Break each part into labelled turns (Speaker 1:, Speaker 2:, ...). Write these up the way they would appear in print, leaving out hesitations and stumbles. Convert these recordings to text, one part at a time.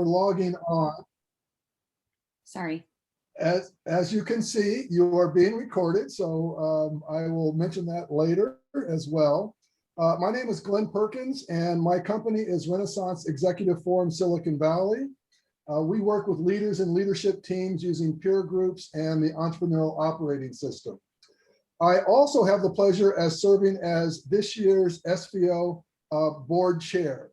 Speaker 1: logging on.
Speaker 2: Sorry.
Speaker 1: As you can see, you are being recorded, so I will mention that later as well. My name is Glenn Perkins, and my company is Renaissance Executive Forum Silicon Valley. We work with leaders and leadership teams using peer groups and the entrepreneurial operating system. I also have the pleasure as serving as this year's SVO board chair.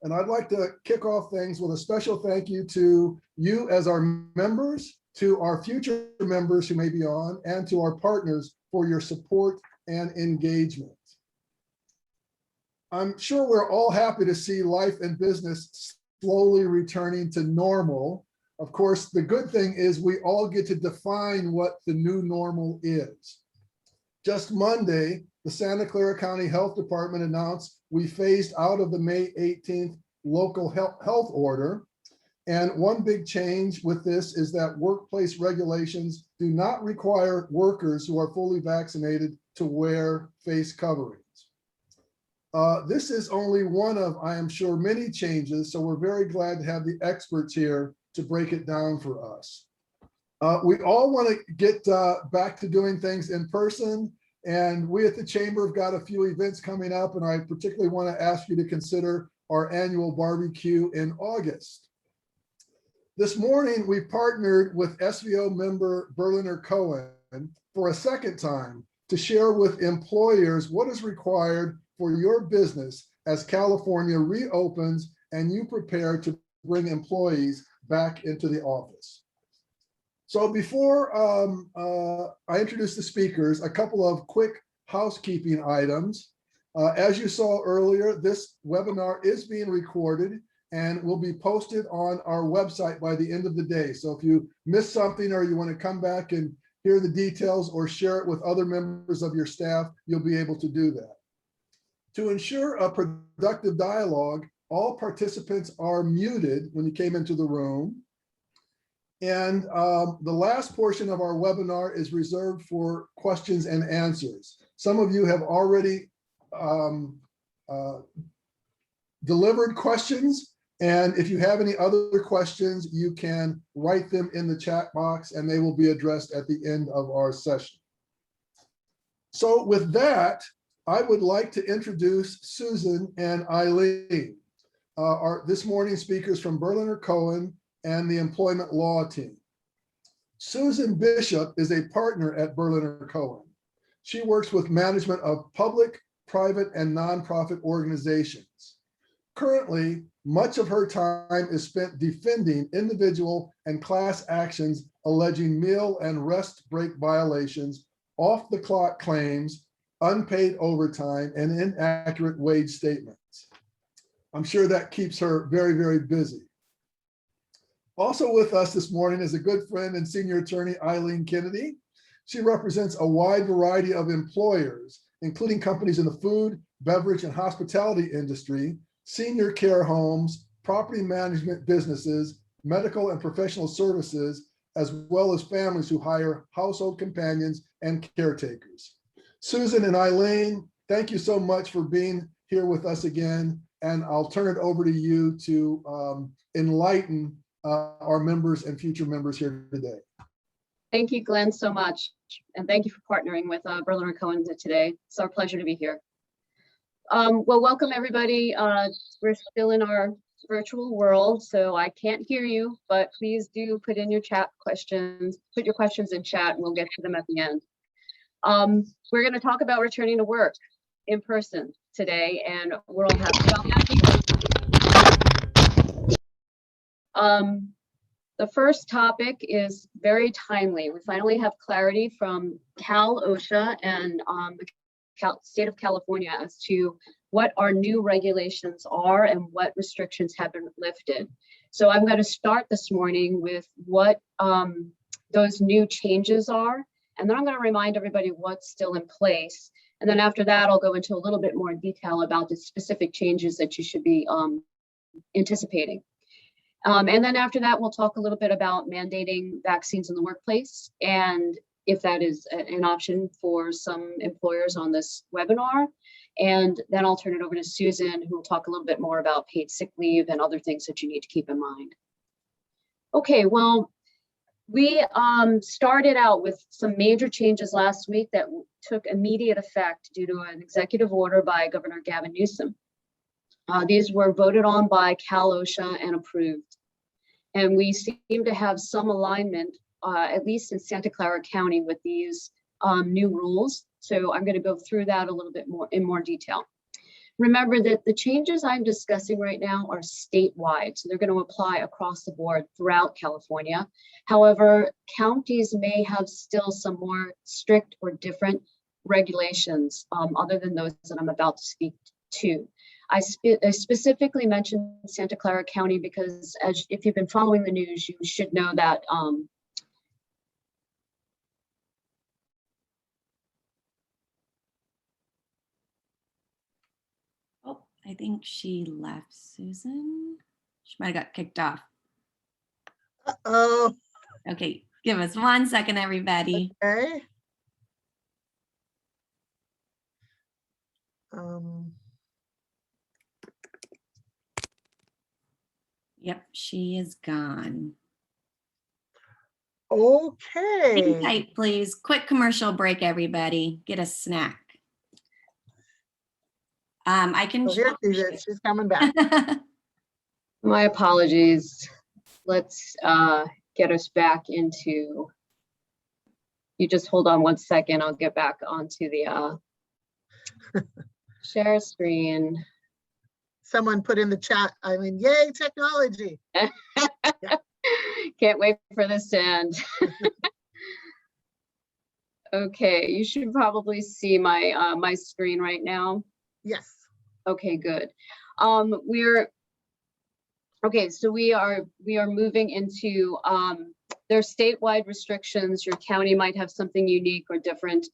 Speaker 1: And I'd like to kick off things with a special thank you to you as our members, to our future members who may be on, and to our partners for your support and engagement. I'm sure we're all happy to see life and business slowly returning to normal. Of course, the good thing is we all get to define what the new normal is. Just Monday, the Santa Clara County Health Department announced we phased out of the May 18th local health order. And one big change with this is that workplace regulations do not require workers who are fully vaccinated to wear face coverings. This is only one of, I am sure, many changes, so we're very glad to have the experts here to break it down for us. We all want to get back to doing things in person, and we at the Chamber have got a few events coming up, and I particularly want to ask you to consider our annual barbecue in August. This morning, we partnered with SVO member Berliner Cohen for a second time to share with employers what is required for your business as California reopens and you prepare to bring employees back into the office. So before I introduce the speakers, a couple of quick housekeeping items. As you saw earlier, this webinar is being recorded and will be posted on our website by the end of the day. So if you missed something or you want to come back and hear the details or share it with other members of your staff, you'll be able to do that. To ensure a productive dialogue, all participants are muted when you came into the room. And the last portion of our webinar is reserved for questions and answers. Some of you have already delivered questions. And if you have any other questions, you can write them in the chat box and they will be addressed at the end of our session. So with that, I would like to introduce Susan and Eileen, this morning's speakers from Berliner Cohen and the employment law team. Susan Bishop is a partner at Berliner Cohen. She works with management of public, private, and nonprofit organizations. Currently, much of her time is spent defending individual and class actions alleging meal and rest break violations, off-the-clock claims, unpaid overtime, and inaccurate wage statements. I'm sure that keeps her very, very busy. Also with us this morning is a good friend and senior attorney, Eileen Kennedy. She represents a wide variety of employers, including companies in the food, beverage, and hospitality industry, senior care homes, property management businesses, medical and professional services, as well as families who hire household companions and caretakers. Susan and Eileen, thank you so much for being here with us again, and I'll turn it over to you to enlighten our members and future members here today.
Speaker 3: Thank you, Glenn, so much. And thank you for partnering with Berliner Cohen today. It's our pleasure to be here. Well, welcome everybody. We're still in our virtual world, so I can't hear you, but please do put in your chat questions, put your questions in chat, and we'll get to them at the end. We're going to talk about returning to work in person today, and we're all happy about that. The first topic is very timely. We finally have clarity from Cal OSHA and the state of California as to what our new regulations are and what restrictions have been lifted. So I'm going to start this morning with what those new changes are, and then I'm going to remind everybody what's still in place. And then after that, I'll go into a little bit more detail about the specific changes that you should be anticipating. And then after that, we'll talk a little bit about mandating vaccines in the workplace and if that is an option for some employers on this webinar. And then I'll turn it over to Susan, who will talk a little bit more about paid sick leave and other things that you need to keep in mind. Okay, well, we started out with some major changes last week that took immediate effect due to an executive order by Governor Gavin Newsom. These were voted on by Cal OSHA and approved. And we seem to have some alignment, at least in Santa Clara County, with these new rules. So I'm going to go through that a little bit more in more detail. Remember that the changes I'm discussing right now are statewide, so they're going to apply across the board throughout California. However, counties may have still some more strict or different regulations other than those that I'm about to speak to. I specifically mentioned Santa Clara County because if you've been following the news, you should know that
Speaker 2: Oh, I think she left, Susan. She might have got kicked off.
Speaker 4: Uh-oh.
Speaker 2: Okay, give us 1 second, everybody.
Speaker 4: Okay.
Speaker 2: Yep, she is gone. Hang
Speaker 4: Okay.
Speaker 2: tight, please. Quick commercial break, everybody. Get a snack. I can.
Speaker 4: So here she is. She's coming back.
Speaker 3: my apologies. Let's get us back into. You just hold on 1 second. I'll get back onto the share screen.
Speaker 4: Someone put in the chat, I mean, yay, technology.
Speaker 3: Can't wait for this to end. Okay, you should probably see my my screen right now.
Speaker 4: Yes.
Speaker 3: Okay, good. Okay, so we are moving into there's statewide restrictions. Your county might have something unique or different.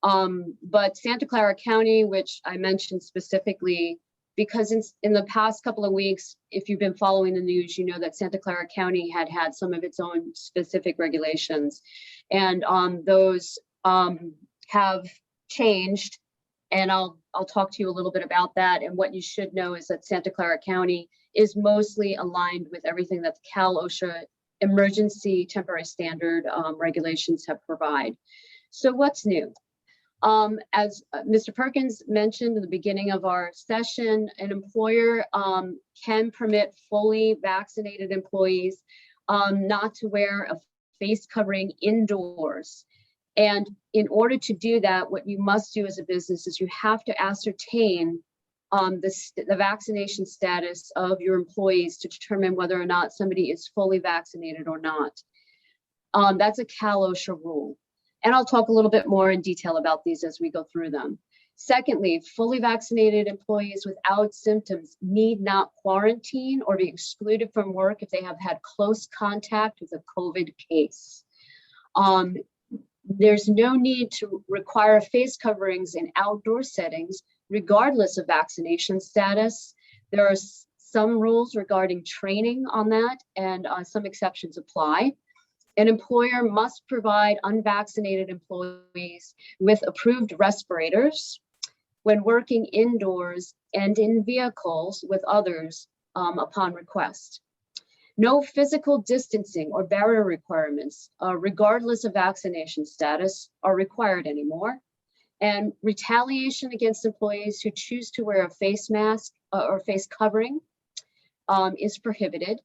Speaker 3: But Santa Clara County, which I mentioned specifically, because in the past couple of weeks, if you've been following the news, you know that Santa Clara County had some of its own specific regulations, and those have changed. And I'll talk to you a little bit about that. And what you should know is that Santa Clara County is mostly aligned with everything that the Cal OSHA emergency temporary standard regulations have provide. So what's new? As Mr. Perkins mentioned in the beginning of our session, an employer can permit fully vaccinated employees not to wear a face covering indoors. And in order to do that, what you must do as a business is you have to ascertain the vaccination status of your employees to determine whether or not somebody is fully vaccinated or not. That's a Cal OSHA rule. And I'll talk a little bit more in detail about these as we go through them. Secondly, fully vaccinated employees without symptoms need not quarantine or be excluded from work if they have had close contact with a COVID case. There's no need to require face coverings in outdoor settings, regardless of vaccination status. There are some rules regarding training on that, and some exceptions apply. An employer must provide unvaccinated employees with approved respirators when working indoors and in vehicles with others upon request. No physical distancing or barrier requirements, regardless of vaccination status, are required anymore. And retaliation against employees who choose to wear a face mask or face covering is prohibited.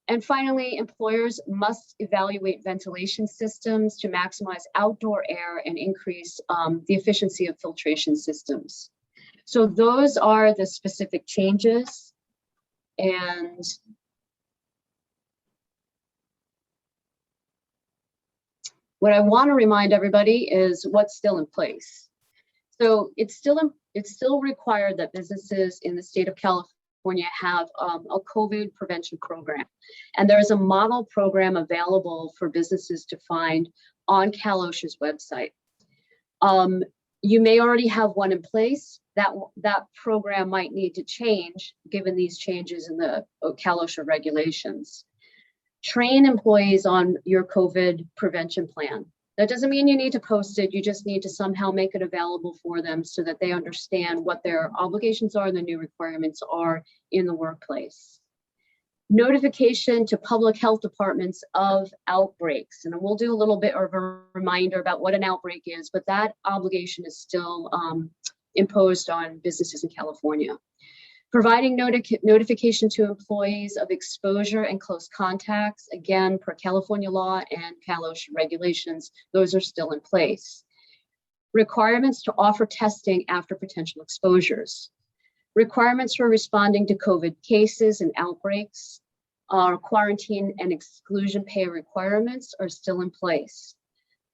Speaker 3: And finally, employers must evaluate ventilation systems to maximize outdoor air and increase the efficiency of filtration systems. So those are the specific changes. And what I want to remind everybody is what's still in place. So it's still required that businesses in the state of California have a COVID prevention program. And there is a model program available for businesses to find on Cal OSHA's website. You may already have one in place. That program might need to change given these changes in the Cal OSHA regulations. Train employees on your COVID prevention plan. That doesn't mean you need to post it. You just need to somehow make it available for them so that they understand what their obligations are and the new requirements are in the workplace. Notification to public health departments of outbreaks. And we'll do a little bit of a reminder about what an outbreak is, but that obligation is still imposed on businesses in California. Providing notification to employees of exposure and close contacts, again, per California law and Cal OSHA regulations, those are still in place. Requirements to offer testing after potential exposures. Requirements for responding to COVID cases and outbreaks. Quarantine and exclusion pay requirements are still in place.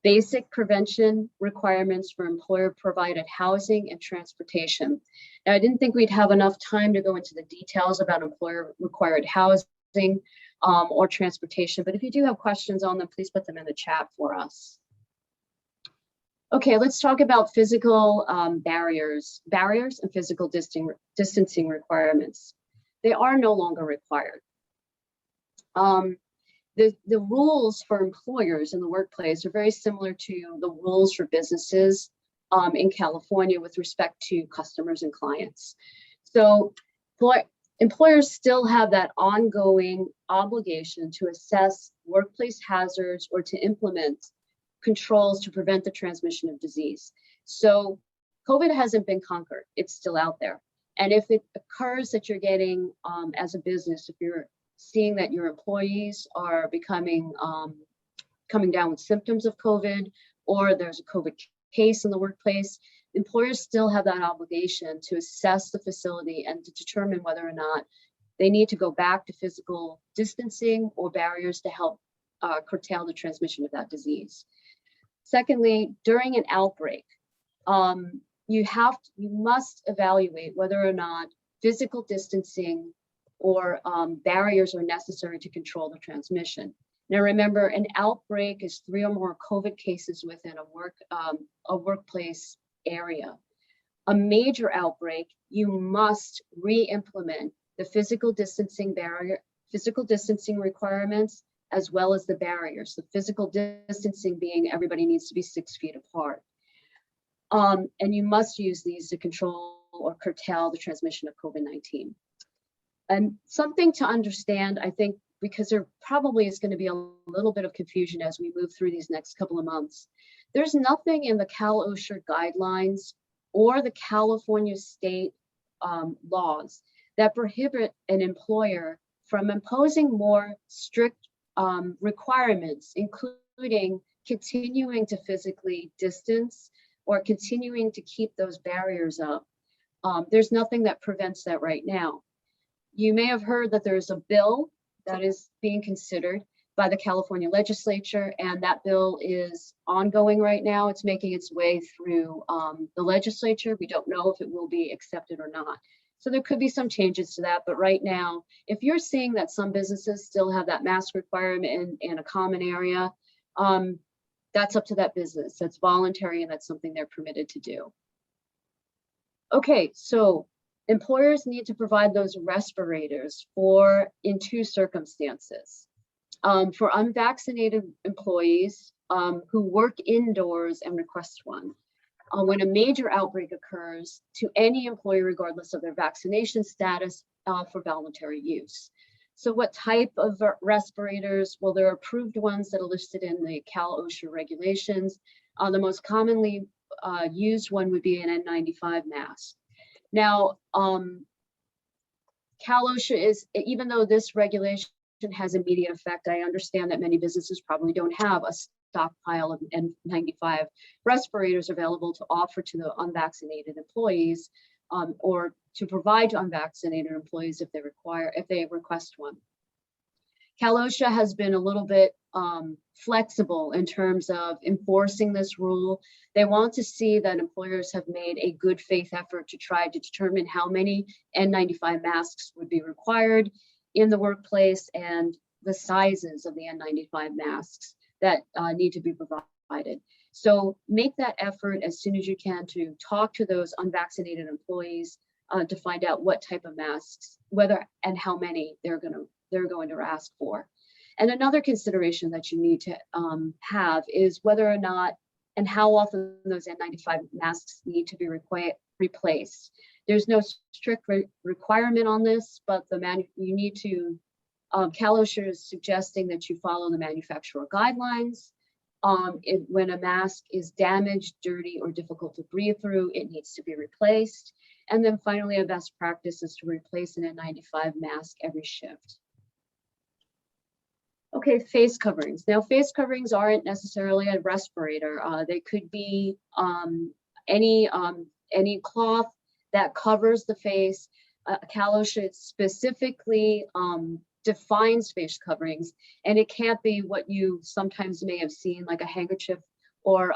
Speaker 3: Basic prevention requirements for employer-provided housing and transportation. Now, I didn't think we'd have enough time to go into the details about employer-required housing or transportation, but if you do have questions on them, please put them in the chat for us. Okay, let's talk about physical barriers and physical distancing requirements. They are no longer required. The rules for employers in the workplace are very similar to the rules for businesses in California with respect to customers and clients. So employers still have that ongoing obligation to assess workplace hazards or to implement controls to prevent the transmission of disease. So COVID hasn't been conquered, it's still out there. And if it occurs that you're getting, as a business, if you're seeing that your employees are becoming, coming down with symptoms of COVID, or there's a COVID case in the workplace, employers still have that obligation to assess the facility and to determine whether or not they need to go back to physical distancing or barriers to help curtail the transmission of that disease. Secondly, during an outbreak, you must evaluate whether or not physical distancing or barriers are necessary to control the transmission. Now remember, an outbreak is 3 or more COVID cases within a workplace area. A major outbreak, you must re-implement the physical distancing requirements, as well as the barriers. The physical distancing being everybody needs to be 6 feet apart. And you must use these to control or curtail the transmission of COVID-19. And something to understand, I think, because there probably is going to be a little bit of confusion as we move through these next couple of months. There's nothing in the Cal OSHA guidelines or the California state laws that prohibit an employer from imposing more strict requirements, including continuing to physically distance or continuing to keep those barriers up. There's nothing that prevents that right now. You may have heard that there's a bill that is being considered by the California legislature, and that bill is ongoing right now. It's making its way through the legislature. We don't know if it will be accepted or not. So there could be some changes to that, but right now, if you're seeing that some businesses still have that mask requirement in a common area, that's up to that business. That's voluntary and that's something they're permitted to do. Okay, so employers need to provide those respirators in 2 circumstances. For unvaccinated employees who work indoors and request one. When a major outbreak occurs, to any employee, regardless of their vaccination status, for voluntary use. So what type of respirators? Well, there are approved ones that are listed in the Cal OSHA regulations. The most commonly used one would be an N95 mask. Now, Cal OSHA is, even though this regulation has immediate effect, I understand that many businesses probably don't have a stockpile of N95 respirators available to offer to the unvaccinated employees, or to provide to unvaccinated employees if they request one. Cal OSHA has been a little bit flexible in terms of enforcing this rule. They want to see that employers have made a good faith effort to try to determine how many N95 masks would be required in the workplace and the sizes of the N95 masks that need to be provided. So make that effort as soon as you can to talk to those unvaccinated employees to find out what type of masks, whether and how many they're going to ask for. And another consideration that you need to have is whether or not and how often those N95 masks need to be replaced. There's no strict requirement on this, but you need to, Cal OSHA is suggesting that you follow the manufacturer guidelines. When a mask is damaged, dirty, or difficult to breathe through, it needs to be replaced. And then finally, a best practice is to replace an N95 mask every shift. Okay, face coverings. Now, face coverings aren't necessarily a respirator. They could be any cloth that covers the face. Cal OSHA specifically defines face coverings, and it can't be what you sometimes may have seen, like a handkerchief or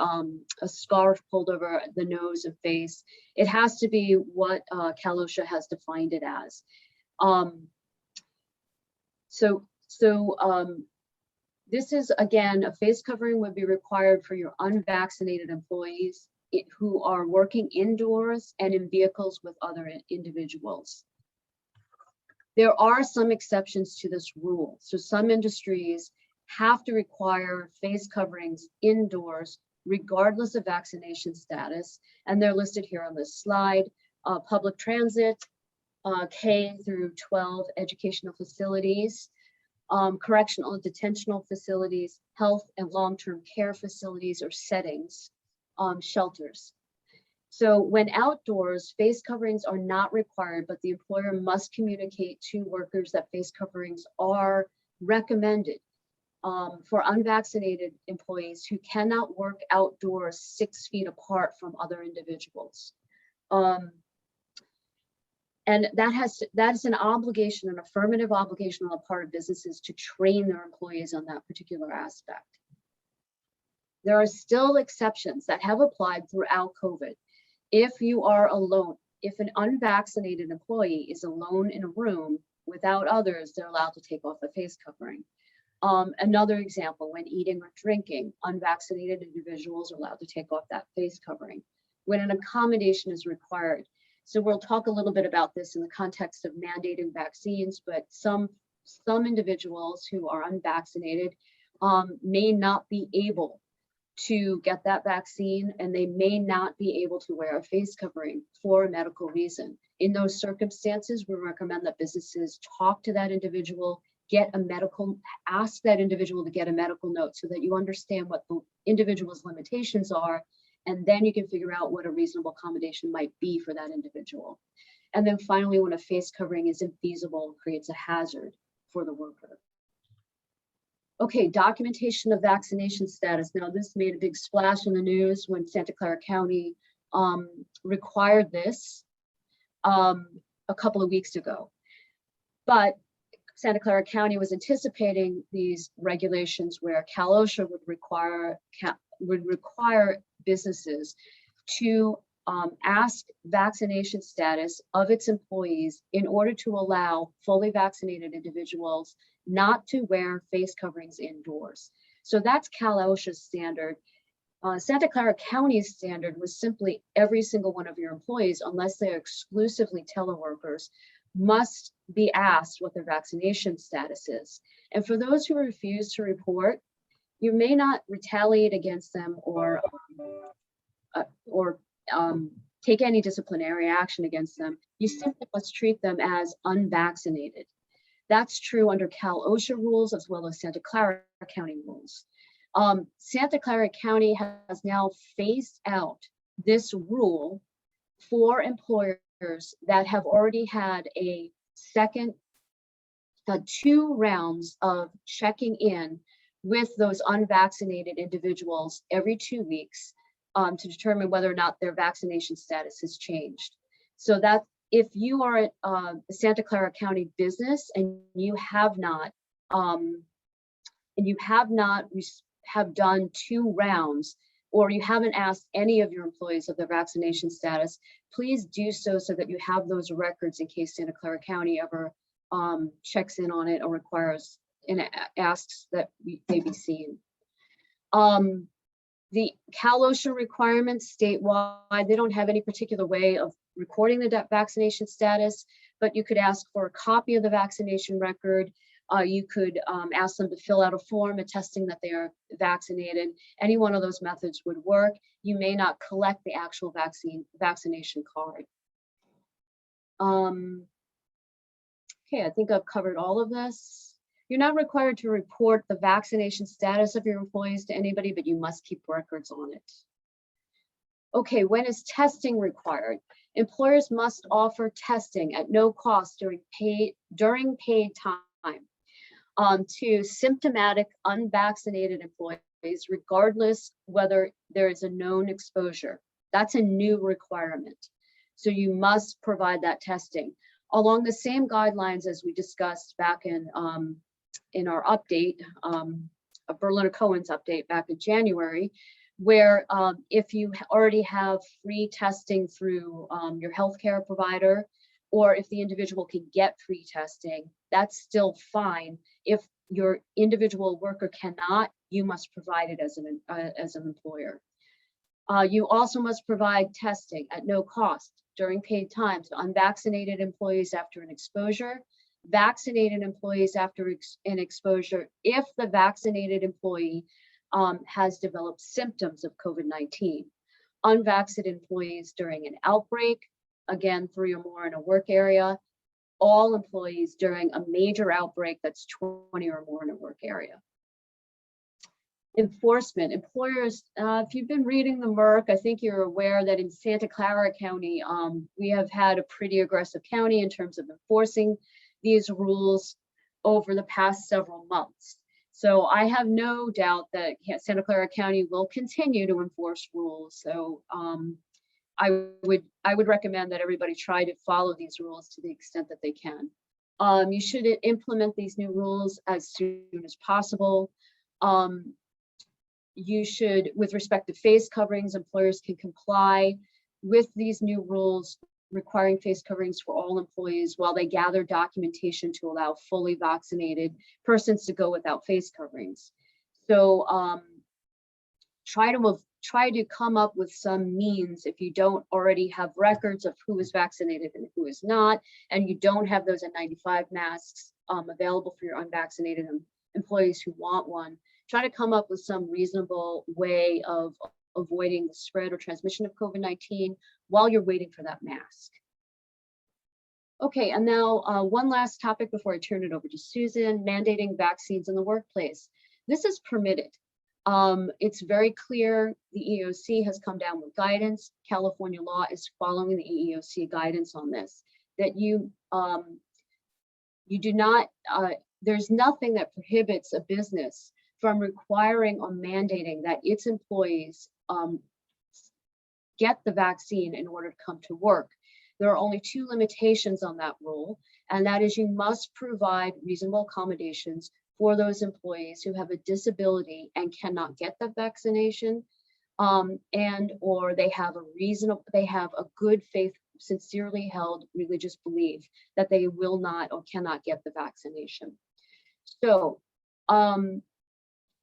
Speaker 3: a scarf pulled over the nose and face. It has to be what Cal OSHA has defined it as. This is, again, a face covering would be required for your unvaccinated employees who are working indoors and in vehicles with other individuals. There are some exceptions to this rule. So some industries have to require face coverings indoors, regardless of vaccination status. And they're listed here on this slide. Public transit, K through 12 educational facilities, correctional and detentional facilities, health and long-term care facilities or settings, shelters. So when outdoors, face coverings are not required, but the employer must communicate to workers that face coverings are recommended for unvaccinated employees who cannot work outdoors 6 feet apart from other individuals. And that's an obligation, an affirmative obligation on the part of businesses to train their employees on that particular aspect. There are still exceptions that have applied throughout COVID. If you are alone, if an unvaccinated employee is alone in a room without others, they're allowed to take off the face covering. Another example, when eating or drinking, unvaccinated individuals are allowed to take off that face covering. When an accommodation is required. So we'll talk a little bit about this in the context of mandating vaccines, but some individuals who are unvaccinated may not be able to get that vaccine, and they may not be able to wear a face covering for a medical reason. In those circumstances, we recommend that businesses talk to that individual, ask that individual to get a medical note so that you understand what the individual's limitations are, and then you can figure out what a reasonable accommodation might be for that individual. And then finally, when a face covering is infeasible, creates a hazard for the worker. Okay, documentation of vaccination status. Now, this made a big splash in the news when Santa Clara County required this a couple of weeks ago. But Santa Clara County was anticipating these regulations where Cal OSHA would require businesses to ask vaccination status of its employees in order to allow fully vaccinated individuals not to wear face coverings indoors. So that's Cal OSHA's standard. Santa Clara County's standard was simply every single one of your employees, unless they're exclusively teleworkers, must be asked what their vaccination status is. And for those who refuse to report, you may not retaliate against them or take any disciplinary action against them. You simply must treat them as unvaccinated. That's true under Cal OSHA rules as well as Santa Clara County rules. Santa Clara County has now phased out this rule for employers that have already had two rounds of checking in with those unvaccinated individuals every 2 weeks to determine whether or not their vaccination status has changed. So that if you are a Santa Clara County business and you have not have done 2 rounds, or you haven't asked any of your employees of their vaccination status, please do so that you have those records in case Santa Clara County ever checks in on it or requires and asks that they be seen. The Cal OSHA requirements statewide, they don't have any particular way of recording the vaccination status, but you could ask for a copy of the vaccination record You could ask them to fill out a form attesting that they are vaccinated. Any one of those methods would work. You may not collect the actual vaccination card. Okay, I think I've covered all of this. You're not required to report the vaccination status of your employees to anybody, but you must keep records on it. Okay, when is testing required? Employers must offer testing at no cost during paid time to symptomatic unvaccinated employees, regardless whether there is a known exposure. That's a new requirement. So you must provide that testing along the same guidelines as we discussed back in our update, Berliner Cohen's update back in January, where if you already have free testing through your healthcare provider, or if the individual can get free testing, that's still fine. If your individual worker cannot, you must provide it as an employer. You also must provide testing at no cost during paid time to unvaccinated employees after an exposure, vaccinated employees after an exposure if the vaccinated employee has developed symptoms of COVID-19, unvaccinated employees during an outbreak, again, 3 or more in a work area, all employees during a major outbreak that's 20 or more in a work area. Enforcement, employers, if you've been reading the Merck, I think you're aware that in Santa Clara County, we have had a pretty aggressive county in terms of enforcing these rules over the past several months. So I have no doubt that Santa Clara County will continue to enforce rules. So I would recommend that everybody try to follow these rules to the extent that they can. You should implement these new rules as soon as possible. You should, with respect to face coverings, employers can comply with these new rules requiring face coverings for all employees while they gather documentation to allow fully vaccinated persons to go without face coverings. So try to come up with some means if you don't already have records of who is vaccinated and who is not, and you don't have those N95 masks available for your unvaccinated employees who want one. Try to come up with some reasonable way of avoiding the spread or transmission of COVID-19 while you're waiting for that mask. Okay, and now one last topic before I turn it over to Susan, mandating vaccines in the workplace. This is permitted. It's very clear the EEOC has come down with guidance. California law is following the EEOC guidance on this, that you do not, there's nothing that prohibits a business from requiring or mandating that its employees get the vaccine in order to come to work. There are only 2 limitations on that rule, and that is you must provide reasonable accommodations for those employees who have a disability and cannot get the vaccination, and or they have a good faith, sincerely held religious belief that they will not or cannot get the vaccination. So,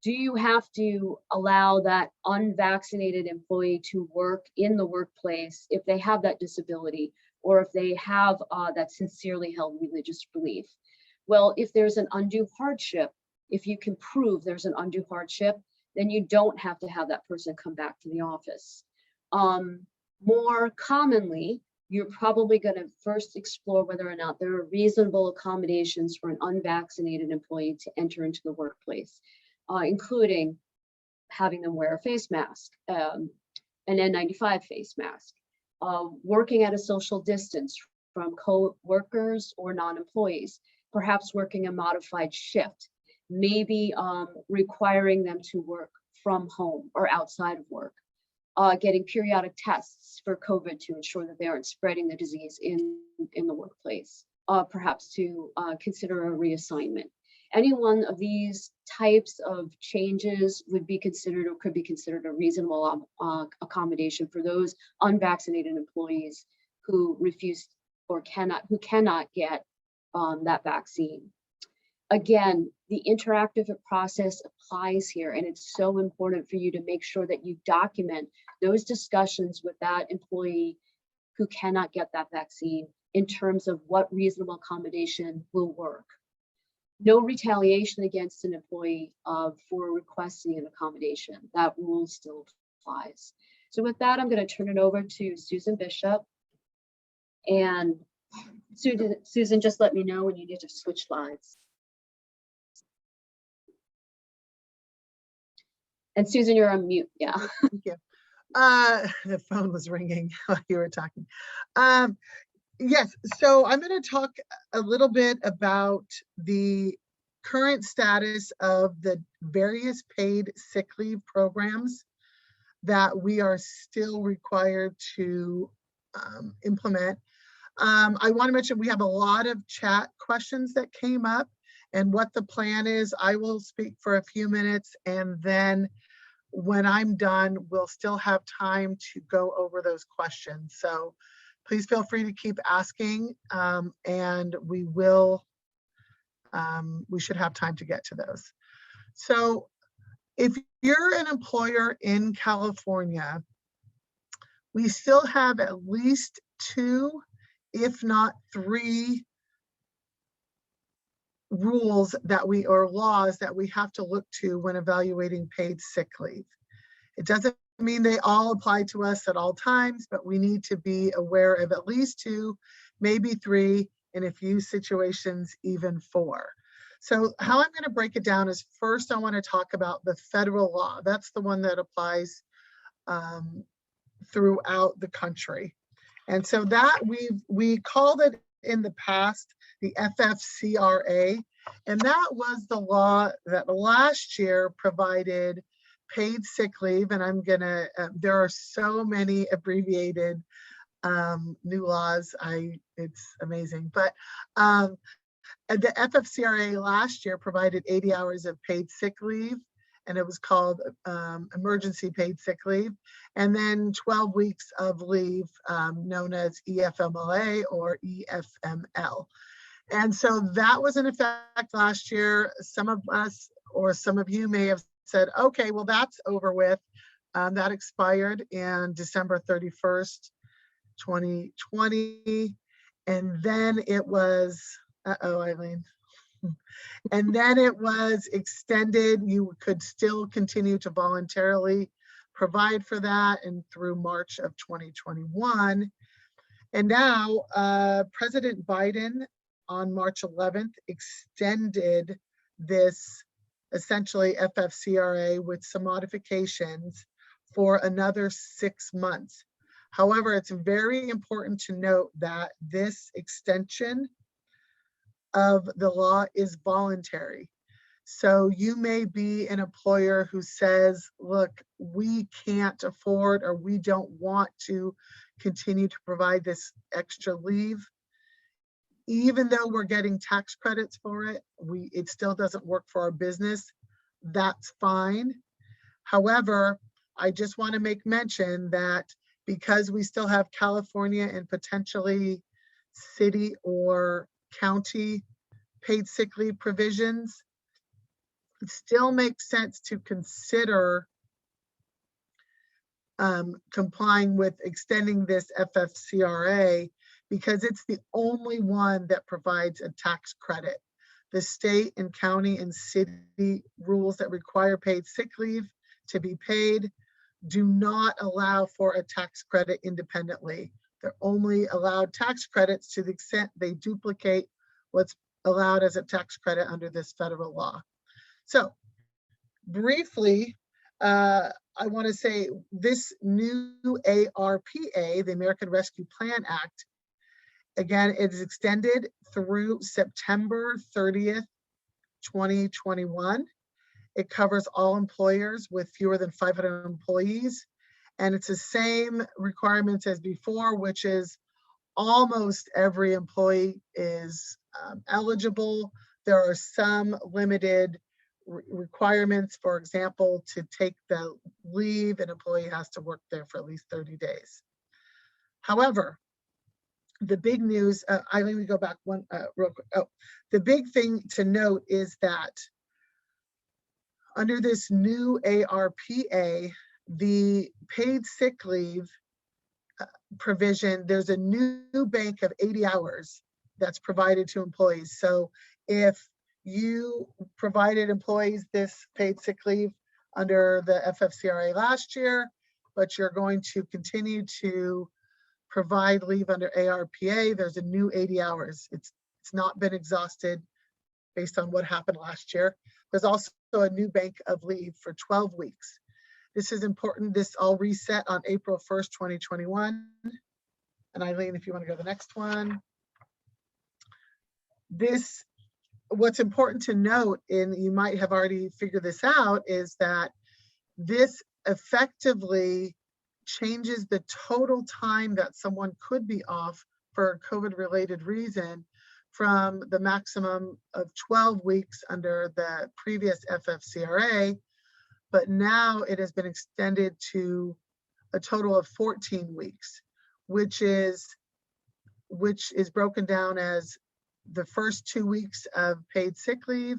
Speaker 3: do you have to allow that unvaccinated employee to work in the workplace if they have that disability or if they have that sincerely held religious belief? Well, if there's an undue hardship, if you can prove there's an undue hardship, then you don't have to have that person come back to the office. More commonly, you're probably going to first explore whether or not there are reasonable accommodations for an unvaccinated employee to enter into the workplace, including having them wear a face mask, an N95 face mask, working at a social distance from co-workers or non-employees, perhaps working a modified shift, maybe requiring them to work from home or outside of work, getting periodic tests for COVID to ensure that they aren't spreading the disease in the workplace, perhaps to consider a reassignment. Any one of these types of changes would be considered or could be considered a reasonable accommodation for those unvaccinated employees who refuse or cannot get that vaccine. Again, the interactive process applies here, and it's so important for you to make sure that you document those discussions with that employee who cannot get that vaccine in terms of what reasonable accommodation will work. no retaliation against an employee for requesting an accommodation. That rule still applies. So with that, I'm going to turn it over to Susan Bishop. And Susan, just let me know when you need to switch slides. And Susan, you're on mute. Yeah.
Speaker 4: Thank you. The phone was ringing while you were talking. Yes, so I'm going to talk a little bit about the current status of the various paid sick leave programs that we are still required to implement. I want to mention we have a lot of chat questions that came up, and what the plan is. I will speak for a few minutes, and then when I'm done, we'll still have time to go over those questions. So please feel free to keep asking, and we should have time to get to those. So if you're an employer in California, we still have at least 2, if not 3 rules or laws that we have to look to when evaluating paid sick leave. It doesn't mean they all apply to us at all times, but we need to be aware of at least 2, maybe 3, in a few situations, even 4. So how I'm going to break it down is, first I want to talk about the federal law. That's the one that applies throughout the country. And so that we called it in the past the FFCRA, and that was the law that last year provided paid sick leave. And I'm gonna, there are so many abbreviated new laws, it's amazing. But the FFCRA last year provided 80 hours of paid sick leave, and it was called emergency paid sick leave, and then 12 weeks of leave known as EFMLA or EFML. And so that was in effect last year. Some of us or some of you may have said, okay, well, that's over with. That expired in December 31st, 2020. And then it was, Eileen. And then it was extended. You could still continue to voluntarily provide for that, and through March of 2021. And now President Biden on March 11th extended this essentially FFCRA with some modifications for another 6 months. However, it's very important to note that this extension of the law is voluntary. So you may be an employer who says, look, we can't afford, or we don't want to continue to provide this extra leave. Even though we're getting tax credits for it, it still doesn't work for our business. That's fine. However, I just want to make mention that because we still have California and potentially city or county paid sick leave provisions, it still makes sense to consider complying with extending this FFCRA, because it's the only one that provides a tax credit. The state and county and city rules that require paid sick leave to be paid do not allow for a tax credit independently. They're only allowed tax credits to the extent they duplicate what's allowed as a tax credit under this federal law. So briefly, I want to say this new ARPA, the American Rescue Plan Act, again, it is extended through September 30th, 2021. It covers all employers with fewer than 500 employees. And it's the same requirements as before, which is almost every employee is eligible. There are some limited requirements. For example, to take the leave, an employee has to work there for at least 30 days. However, the big news, Eileen, we go back one real quick. Oh, the big thing to note is that under this new ARPA, the paid sick leave provision, there's a new bank of 80 hours that's provided to employees. So if You provided employees this paid sick leave under the FFCRA last year, but you're going to continue to provide leave under ARPA. There's a new 80 hours. It's not been exhausted based on what happened last year. There's also a new bank of leave for 12 weeks. This is important. This all reset on April 1st, 2021. And Eileen, if you want to go to the next one. What's important to note, and you might have already figured this out, is that this effectively changes the total time that someone could be off for a COVID-related reason from the maximum of 12 weeks under the previous FFCRA, but now it has been extended to a total of 14 weeks, which is broken down as the first 2 weeks of paid sick leave,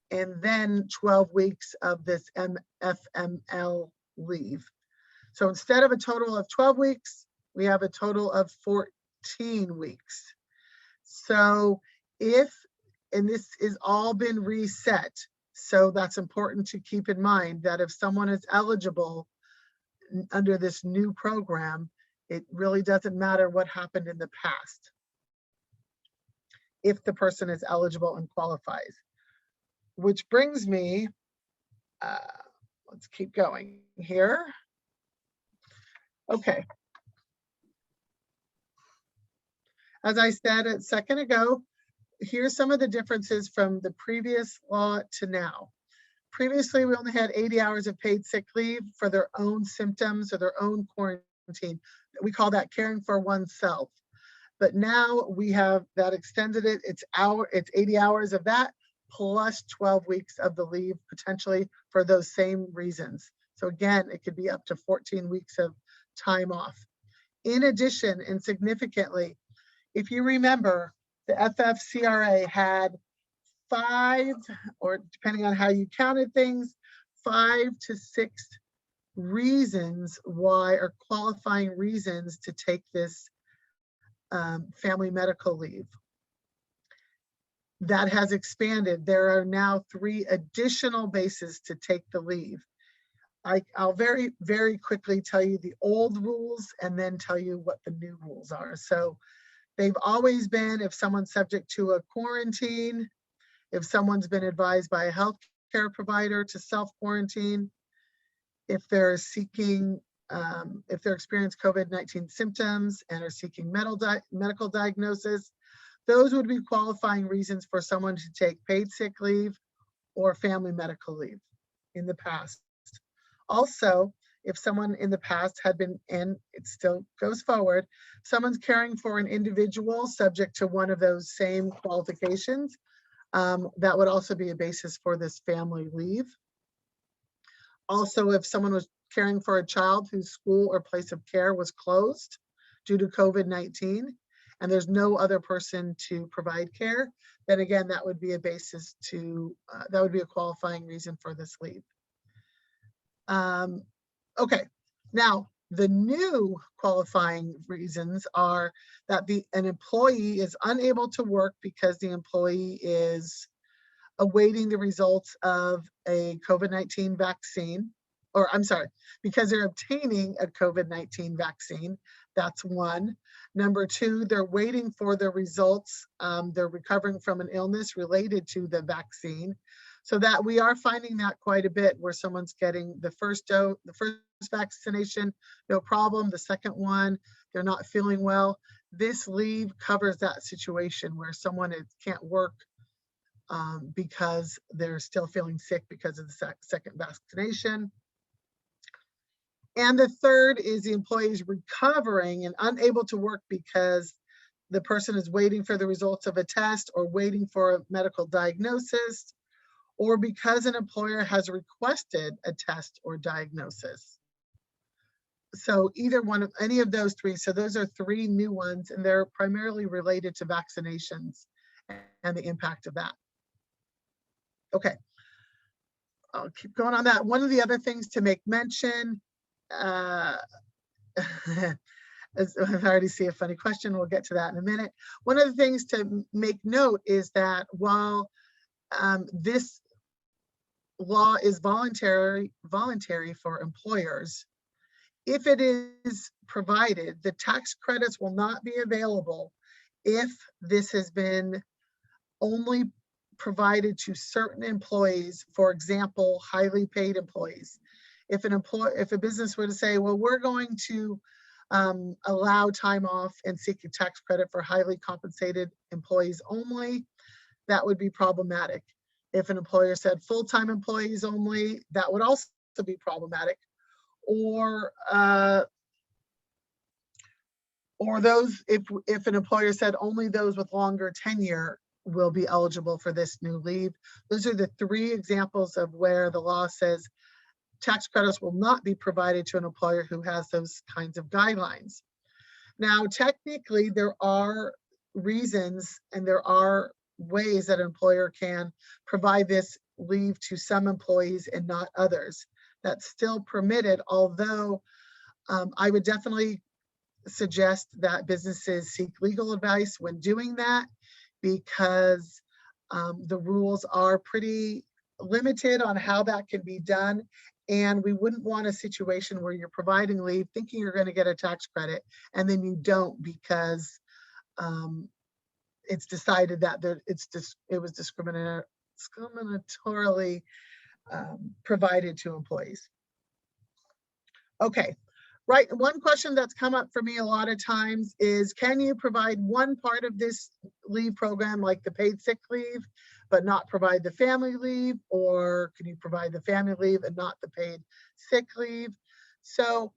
Speaker 4: and then 12 weeks of this FML leave. So instead of a total of 12 weeks, we have a total of 14 weeks. So and this is all been reset, so that's important to keep in mind that if someone is eligible under this new program, it really doesn't matter what happened in the past if the person is eligible and qualifies. Which brings me, let's keep going here. Okay. As I said a second ago, here's some of the differences from the previous law to now. Previously, we only had 80 hours of paid sick leave for their own symptoms or their own quarantine. We call that caring for oneself. But now we have that extended it. It's 80 hours of that plus 12 weeks of the leave potentially for those same reasons. So again, it could be up to 14 weeks of time off. In addition, and significantly, if you remember, the FFCRA had 5, or depending on how you counted things, 5 to 6 reasons why, or qualifying reasons to take this family medical leave. That has expanded. There are now 3 additional bases to take the leave. I'll very, very quickly tell you the old rules and then tell you what the new rules are. So they've always been, if someone's subject to a quarantine, if someone's been advised by a healthcare provider to self-quarantine, if they're seeking, if they're experiencing COVID-19 symptoms and are seeking medical diagnosis, those would be qualifying reasons for someone to take paid sick leave or family medical leave in the past. Also, if someone in the past had been, and it still goes forward, someone's caring for an individual subject to one of those same qualifications, that would also be a basis for this family leave. Also, if someone was caring for a child whose school or place of care was closed due to COVID-19, and there's no other person to provide care, then again, that would be a basis to, that would be a qualifying reason for this leave. Okay, now the new qualifying reasons are that an employee is unable to work because the employee is awaiting the results of a COVID-19 vaccine, or I'm sorry, because they're obtaining a COVID-19 vaccine. That's one. Number 2, they're waiting for the results. They're recovering from an illness related to the vaccine. So that we are finding that quite a bit, where someone's getting the first dose, the first vaccination, no problem. The second one, they're not feeling well. This leave covers that situation where someone can't work because they're still feeling sick because of the second vaccination. And the third is the employee is recovering and unable to work because the person is waiting for the results of a test or waiting for a medical diagnosis, or because an employer has requested a test or diagnosis. So either one of any of those 3. So those are 3 new ones, and they're primarily related to vaccinations and the impact of that. Okay, I'll keep going on that. One of the other things to make mention, as I already see a funny question, we'll get to that in a minute. One of the things to make note is that while this law is voluntary for employers. If it is provided, the tax credits will not be available if this has been only provided to certain employees, for example, highly paid employees. If a business were to say, well, we're going to allow time off and seek a tax credit for highly compensated employees only, that would be problematic. If an employer said full-time employees only, that would also be problematic. Or those, if an employer said only those with longer tenure will be eligible for this new leave. Those are the 3 examples of where the law says tax credits will not be provided to an employer who has those kinds of guidelines. Now, technically, there are reasons and there are ways that an employer can provide this leave to some employees and not others. That's still permitted, although I would definitely suggest that businesses seek legal advice when doing that, because the rules are pretty limited on how that can be done. And we wouldn't want a situation where you're providing leave thinking you're going to get a tax credit and then you don't, because it's decided that it was discriminatorily provided to employees. Okay, right. One question that's come up for me a lot of times is, can you provide one part of this leave program, like the paid sick leave, but not provide the family leave? Or can you provide the family leave and not the paid sick leave? So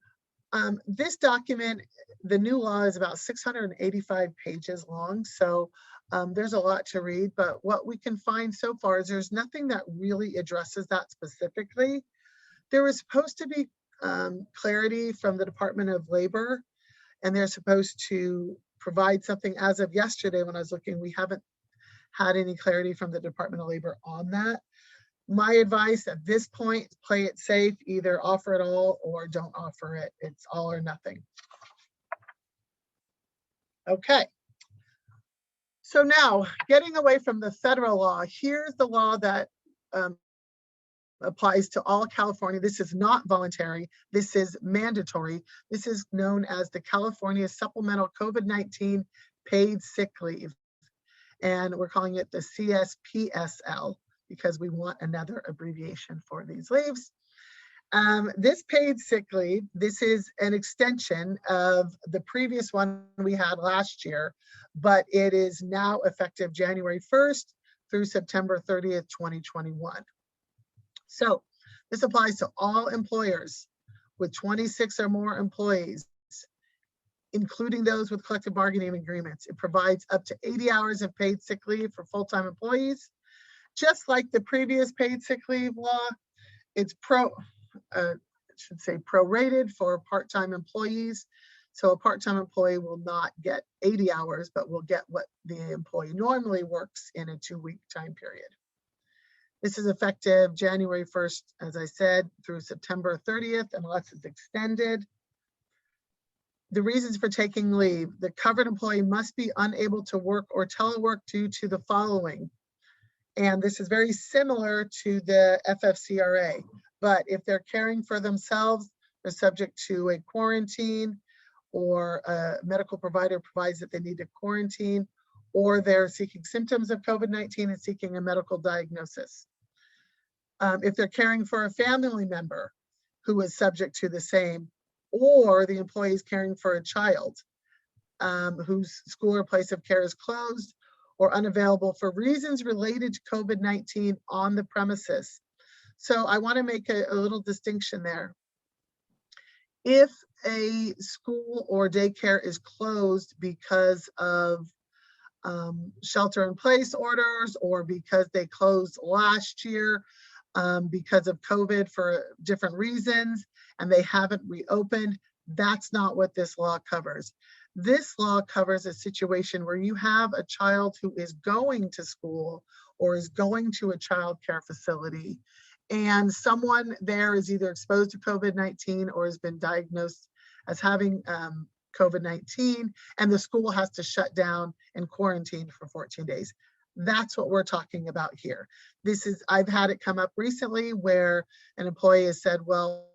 Speaker 4: this document, the new law, is about 685 pages long. So there's a lot to read, but what we can find so far is there's nothing that really addresses that specifically. There was supposed to be clarity from the Department of Labor, and they're supposed to provide something. As of yesterday, when I was looking, we haven't had any clarity from the Department of Labor on that. My advice at this point, play it safe, either offer it all or don't offer it. It's all or nothing. Okay. So now, getting away from the federal law, here's the law that applies to all California. This is not voluntary. This is mandatory. This is known as the California Supplemental COVID-19 Paid Sick Leave. And we're calling it the CSPSL because we want another abbreviation for these leaves. This paid sick leave, this is an extension of the previous one we had last year, but it is now effective January 1st through September 30th, 2021. So this applies to all employers with 26 or more employees, including those with collective bargaining agreements. It provides up to 80 hours of paid sick leave for full-time employees. Just like the previous paid sick leave law, it's prorated for part-time employees. So a part-time employee will not get 80 hours, but will get what the employee normally works in a 2-week time period. This is effective January 1st, as I said, through September 30th, unless it's extended. The reasons for taking leave: the covered employee must be unable to work or telework due to the following. And this is very similar to the FFCRA, but if they're caring for themselves, they're subject to a quarantine, or a medical provider provides that they need to quarantine, or they're seeking symptoms of COVID-19 and seeking a medical diagnosis. If they're caring for a family member who is subject to the same, or the employee is caring for a child whose school or place of care is closed or unavailable for reasons related to COVID-19 on the premises. So I want to make a little distinction there. If a school or daycare is closed because of shelter-in-place orders, or because they closed last year because of COVID for different reasons, and they haven't reopened, that's not what this law covers. This law covers a situation where you have a child who is going to school or is going to a child care facility, and someone there is either exposed to COVID-19 or has been diagnosed as having COVID-19, and the school has to shut down and quarantine for 14 days. That's what we're talking about here. I've had it come up recently where an employee has said, well,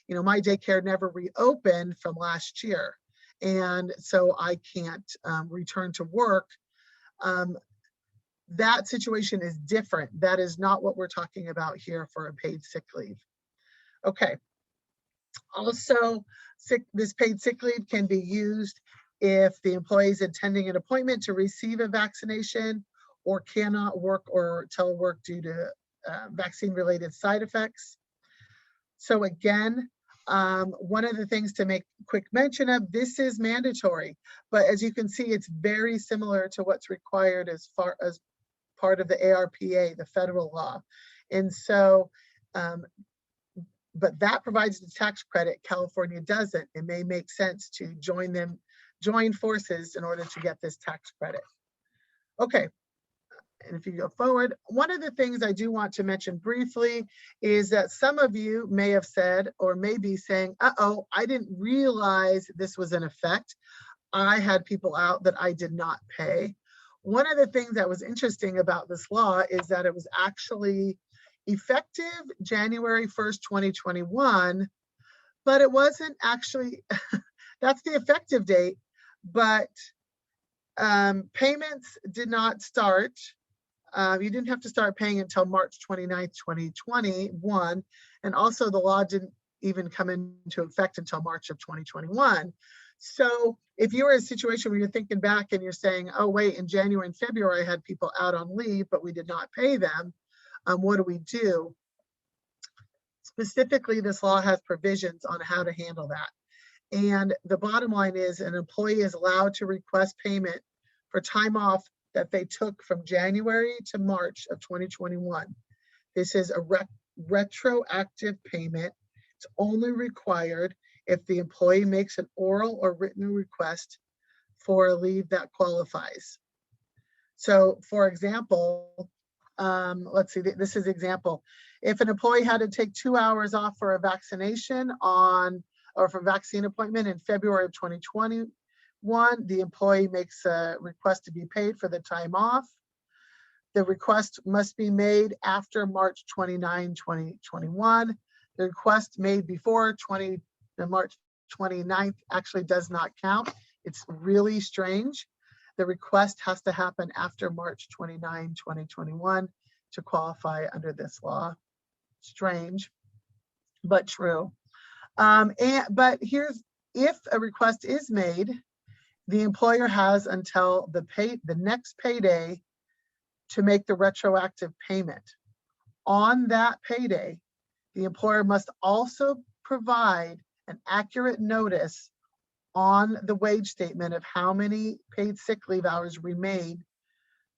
Speaker 4: my daycare never reopened from last year, and so I can't return to work. That situation is different. That is not what we're talking about here for a paid sick leave. Okay. Also, this paid sick leave can be used if the employee is attending an appointment to receive a vaccination or cannot work or telework due to vaccine-related side effects. So again, one of the things to make quick mention of, this is mandatory, but as you can see, it's very similar to what's required as far as part of the ARPA, the federal law. And so, but that provides the tax credit. California doesn't. It may make sense to join forces in order to get this tax credit. Okay. And if you go forward, one of the things I do want to mention briefly is that some of you may have said, or may be saying, uh-oh, I didn't realize this was in effect. I had people out that I did not pay. One of the things that was interesting about this law is that it was actually effective January 1st, 2021, but it wasn't actually, that's the effective date, but payments did not start. You didn't have to start paying until March 29th, 2021. And also the law didn't even come into effect until March of 2021. So if you were in a situation where you're thinking back and you're saying, oh, wait, in January and February, I had people out on leave, but we did not pay them. What do we do? Specifically, this law has provisions on how to handle that. And the bottom line is an employee is allowed to request payment for time off that they took from January to March of 2021. This is a retroactive payment. It's only required if the employee makes an oral or written request for a leave that qualifies. So for example, let's see, this is example. If an employee had to take 2 hours off for a vaccination or for a vaccine appointment in February of 2021, the employee makes a request to be paid for the time off. The request must be made after March 29, 2021. The request made before March 29th actually does not count. It's really strange. The request has to happen after March 29, 2021 to qualify under this law. Strange, but true. But here's, if a request is made, the employer has until the next payday to make the retroactive payment. On that payday, the employer must also provide an accurate notice on the wage statement of how many paid sick leave hours remain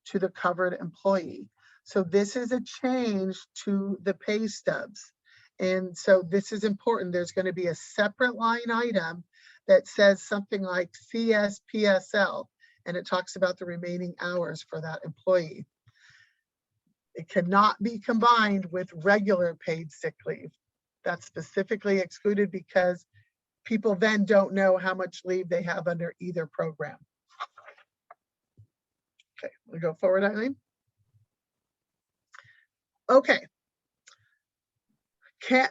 Speaker 4: to the covered employee. So this is a change to the pay stubs. And so this is important. There's going to be a separate line item that says something like CSPSL, and it talks about the remaining hours for that employee. It cannot be combined with regular paid sick leave. That's specifically excluded because people then don't know how much leave they have under either program. Okay, we'll go forward, Eileen. Okay.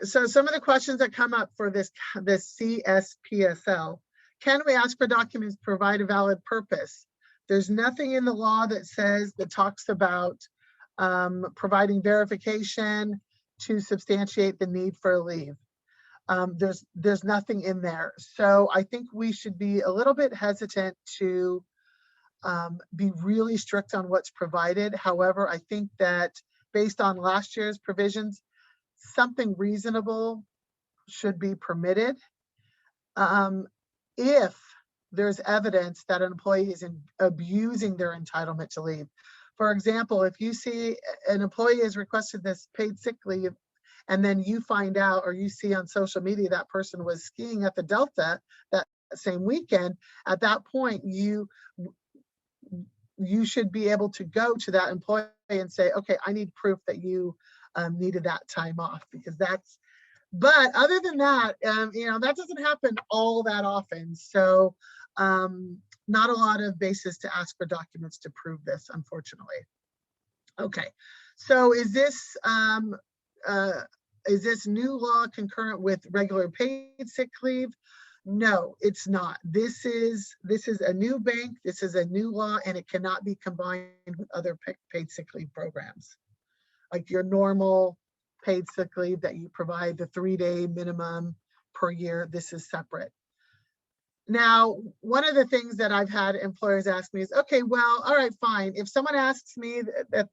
Speaker 4: So some of the questions that come up for this CSPSL, can we ask for documents to provide a valid purpose? There's nothing in the law that talks about providing verification to substantiate the need for a leave. There's nothing in there. So I think we should be a little bit hesitant to be really strict on what's provided. However, I think that based on last year's provisions, something reasonable should be permitted. If there's evidence that an employee is abusing their entitlement to leave. For example, if you see an employee has requested this paid sick leave, and then you find out or you see on social media that person was skiing at the Delta that same weekend, at that point, you should be able to go to that employee and say, okay, I need proof that you needed that time off, because that's, but other than that, that doesn't happen all that often. So not a lot of basis to ask for documents to prove this, unfortunately. Okay, so is this new law concurrent with regular paid sick leave? No, it's not. This is a new bank. This is a new law, and it cannot be combined with other paid sick leave programs. Like your normal paid sick leave that you provide the 3-day minimum per year, this is separate. Now, one of the things that I've had employers ask me is, okay, well, all right, fine. If someone asks me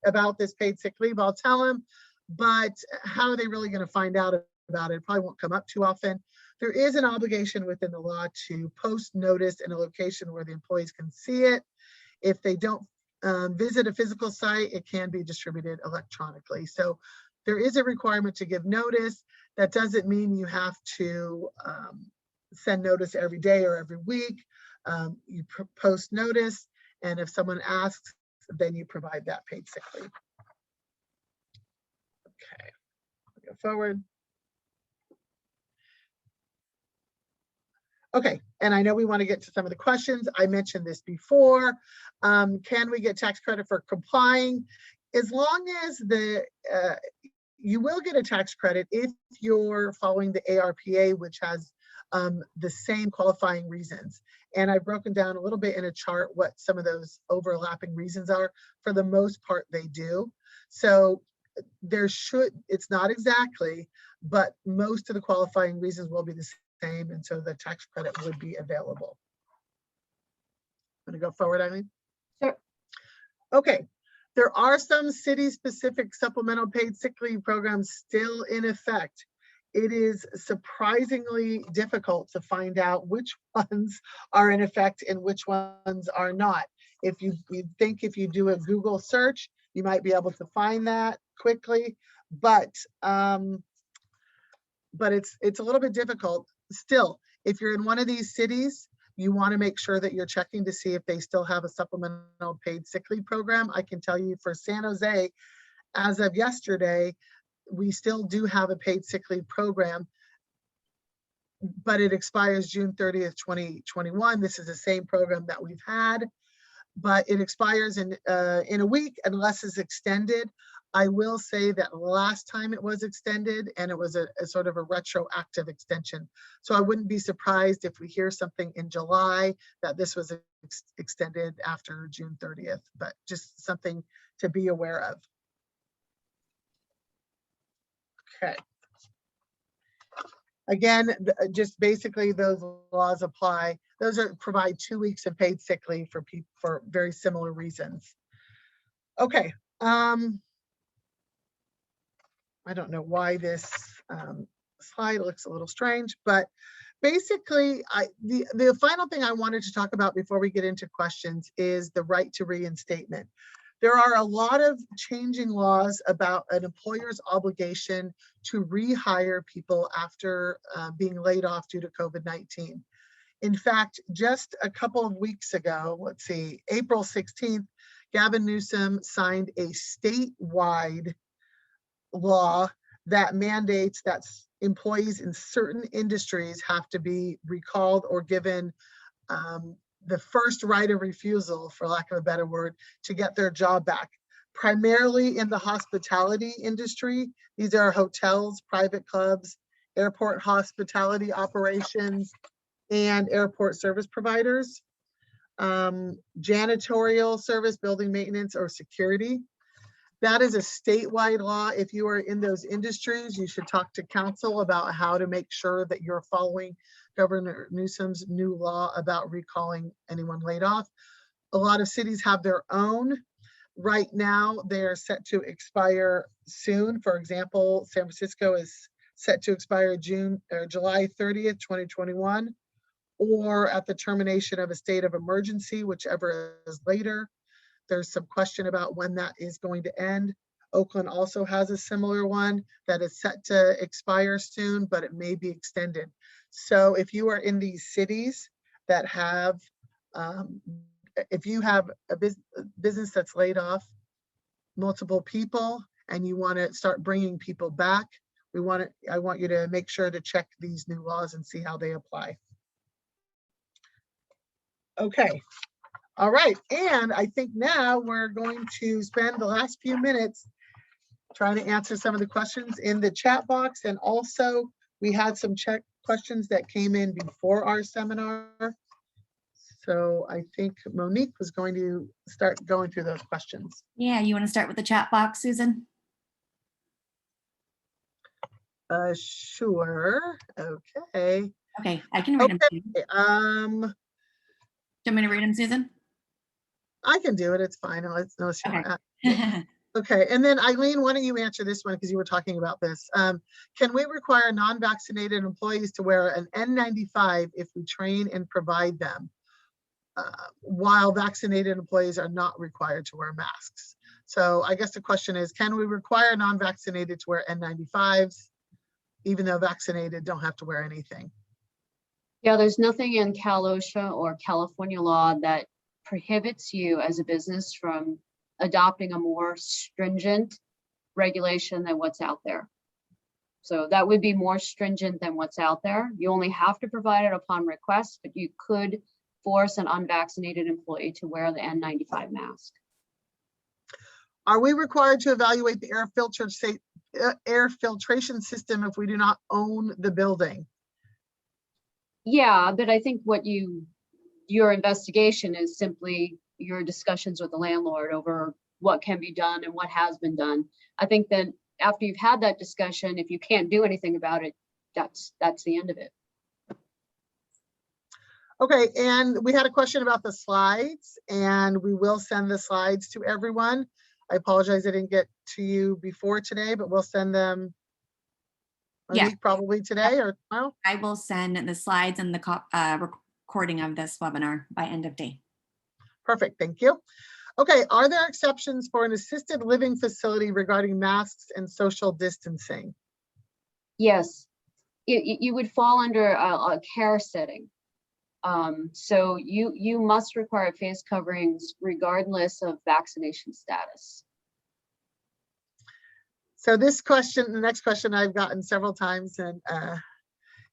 Speaker 4: about this paid sick leave, I'll tell them, but how are they really going to find out about it? It probably won't come up too often. There is an obligation within the law to post notice in a location where the employees can see it. If they don't visit a physical site, it can be distributed electronically. So there is a requirement to give notice. That doesn't mean you have to send notice every day or every week. You post notice, and if someone asks, then you provide that paid sick leave. Okay, go forward. Okay, and I know we want to get to some of the questions. I mentioned this before. Can we get tax credit for complying? As long as you will get a tax credit if you're following the ARPA, which has the same qualifying reasons. And I've broken down a little bit in a chart what some of those overlapping reasons are. For the most part, they do. So it's not exactly, but most of the qualifying reasons will be the same, and so the tax credit would be available. I'm going to go forward, Eileen.
Speaker 3: Sure.
Speaker 4: Okay. There are some city-specific supplemental paid sick leave programs still in effect. It is surprisingly difficult to find out which ones are in effect and which ones are not. If you think if you do a Google search, you might be able to find that quickly, but it's a little bit difficult. Still, if you're in one of these cities, you want to make sure that you're checking to see if they still have a supplemental paid sick leave program. I can tell you for San Jose, as of yesterday, we still do have a paid sick leave program, but it expires June 30th, 2021. This is the same program that we've had, but it expires in a week unless it's extended. I will say that last time it was extended, and it was a sort of a retroactive extension. So I wouldn't be surprised if we hear something in July that this was extended after June 30th, but just something to be aware of. Okay. Again, just basically those laws apply. Those provide 2 weeks of paid sick leave for people for very similar reasons. Okay. I don't know why this slide looks a little strange, but basically the final thing I wanted to talk about before we get into questions is the right to reinstatement. There are a lot of changing laws about an employer's obligation to rehire people after being laid off due to COVID-19. In fact, just a couple of weeks ago, let's see, April 16th, Gavin Newsom signed a statewide law that mandates that employees in certain industries have to be recalled or given the first right of refusal, for lack of a better word, to get their job back. Primarily in the hospitality industry. These are hotels, private clubs, airport hospitality operations, and airport service providers. Janitorial service, building maintenance, or security. That is a statewide law. If you are in those industries, you should talk to council about how to make sure that you're following Governor Newsom's new law about recalling anyone laid off. A lot of cities have their own. Right now, they are set to expire soon. For example, San Francisco is set to expire July 30th, 2021, or at the termination of a state of emergency, whichever is later. There's some question about when that is going to end. Oakland also has a similar one that is set to expire soon, but it may be extended. So if you are in these cities that have, if you have a business that's laid off multiple people and you want to start bringing people back, I want you to make sure to check these new laws and see how they apply. Okay. All right, and I think now we're going to spend the last few minutes trying to answer some of the questions in the chat box. And also we had some questions that came in before our seminar. So I think Monique was going to start going through those questions.
Speaker 2: Yeah, you want to start with the chat box, Susan?
Speaker 4: Sure. Okay.
Speaker 2: Okay, I can read them.
Speaker 4: Okay.
Speaker 2: Do you want me to read them, Susan?
Speaker 4: I can do it. It's fine. Unless you
Speaker 2: Okay.
Speaker 4: want. Okay. And then Eileen, why don't you answer this one because you were talking about this. Can we require non-vaccinated employees to wear an N95 if we train and provide them, while vaccinated employees are not required to wear masks? So I guess the question is, can we require non-vaccinated to wear N95s, even though vaccinated don't have to wear anything?
Speaker 3: Yeah, there's nothing in Cal OSHA or California law that prohibits you as a business from adopting a more stringent regulation than what's out there. So that would be more stringent than what's out there. You only have to provide it upon request, but you could force an unvaccinated employee to wear the N95 mask.
Speaker 4: Are we required to evaluate the air filtration system if we do not own the building?
Speaker 3: Yeah, but I think what your investigation is simply your discussions with the landlord over what can be done and what has been done. I think that after you've had that discussion, if you can't do anything about it, that's the end of it.
Speaker 4: Okay, and we had a question about the slides, and we will send the slides to everyone. I apologize I didn't get to you before today, but we'll send them probably today or tomorrow.
Speaker 2: I will send the slides and the recording of this webinar by end of day.
Speaker 4: Perfect, thank you. Okay, are there exceptions for an assisted living facility regarding masks and social distancing?
Speaker 3: Yes, you would fall under a care setting. So you must require face coverings regardless of vaccination status.
Speaker 4: So this question, the next question I've gotten several times, and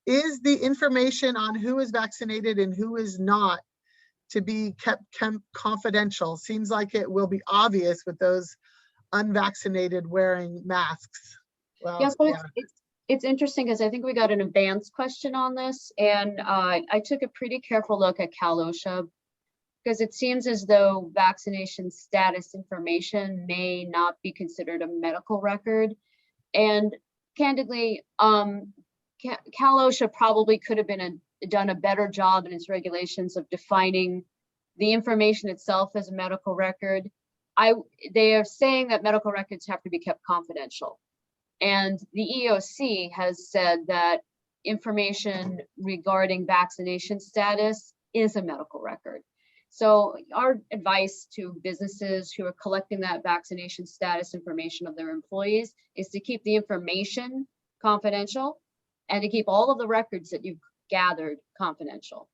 Speaker 4: is the information on who is vaccinated and who is not to be kept confidential? Seems like it will be obvious with those unvaccinated wearing masks. Well,
Speaker 3: Yeah, so it's interesting because I think we got an advanced question on this, and I took a pretty careful look at Cal OSHA because it seems as though vaccination status information may not be considered a medical record. And candidly, Cal OSHA probably could have done a better job in its regulations of defining the information itself as a medical record. They are saying that medical records have to be kept confidential. And the EOC has said that information regarding vaccination status is a medical record. So our advice to businesses who are collecting that vaccination status information of their employees is to keep the information confidential and to keep all of the records that you've gathered confidential.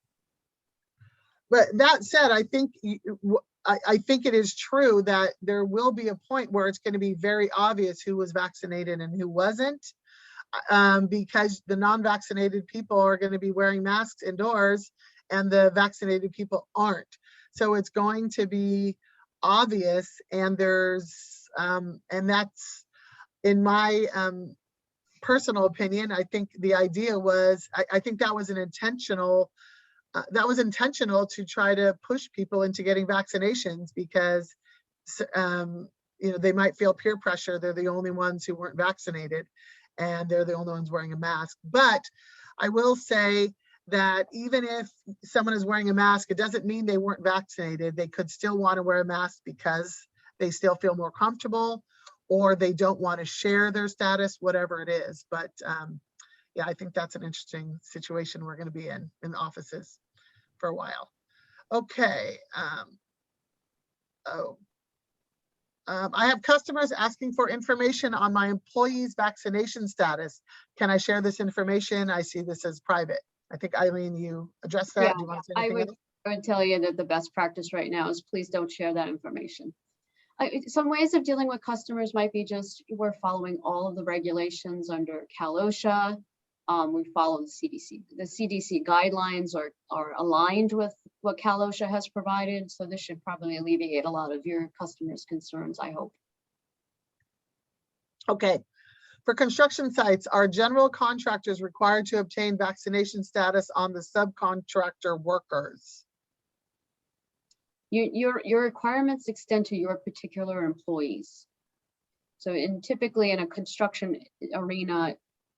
Speaker 4: But that said, I think it is true that there will be a point where it's going to be very obvious who was vaccinated and who wasn't, because the non-vaccinated people are going to be wearing masks indoors and the vaccinated people aren't. So it's going to be obvious, and and that's, in my personal opinion, I think the idea was, I think that was intentional to try to push people into getting vaccinations because, they might feel peer pressure. They're the only ones who weren't vaccinated and they're the only ones wearing a mask. But I will say that even if someone is wearing a mask, it doesn't mean they weren't vaccinated. They could still want to wear a mask because they still feel more comfortable, or they don't want to share their status, whatever it is. But yeah, I think that's an interesting situation we're going to be in the offices for a while. Okay. I have customers asking for information on my employees' vaccination status. Can I share this information? I see this as private. I think, Eileen, you addressed that.
Speaker 3: Yeah,
Speaker 4: do you want to say anything else?
Speaker 3: I would tell you that the best practice right now is please don't share that information. Some ways of dealing with customers might be just, we're following all of the regulations under Cal OSHA. we follow the CDC. The CDC guidelines are aligned with what Cal OSHA has provided. So this should probably alleviate a lot of your customers' concerns, I hope.
Speaker 4: Okay. For construction sites, are general contractors required to obtain vaccination status on the subcontractor workers?
Speaker 3: Your requirements extend to your particular employees. So typically in a construction arena,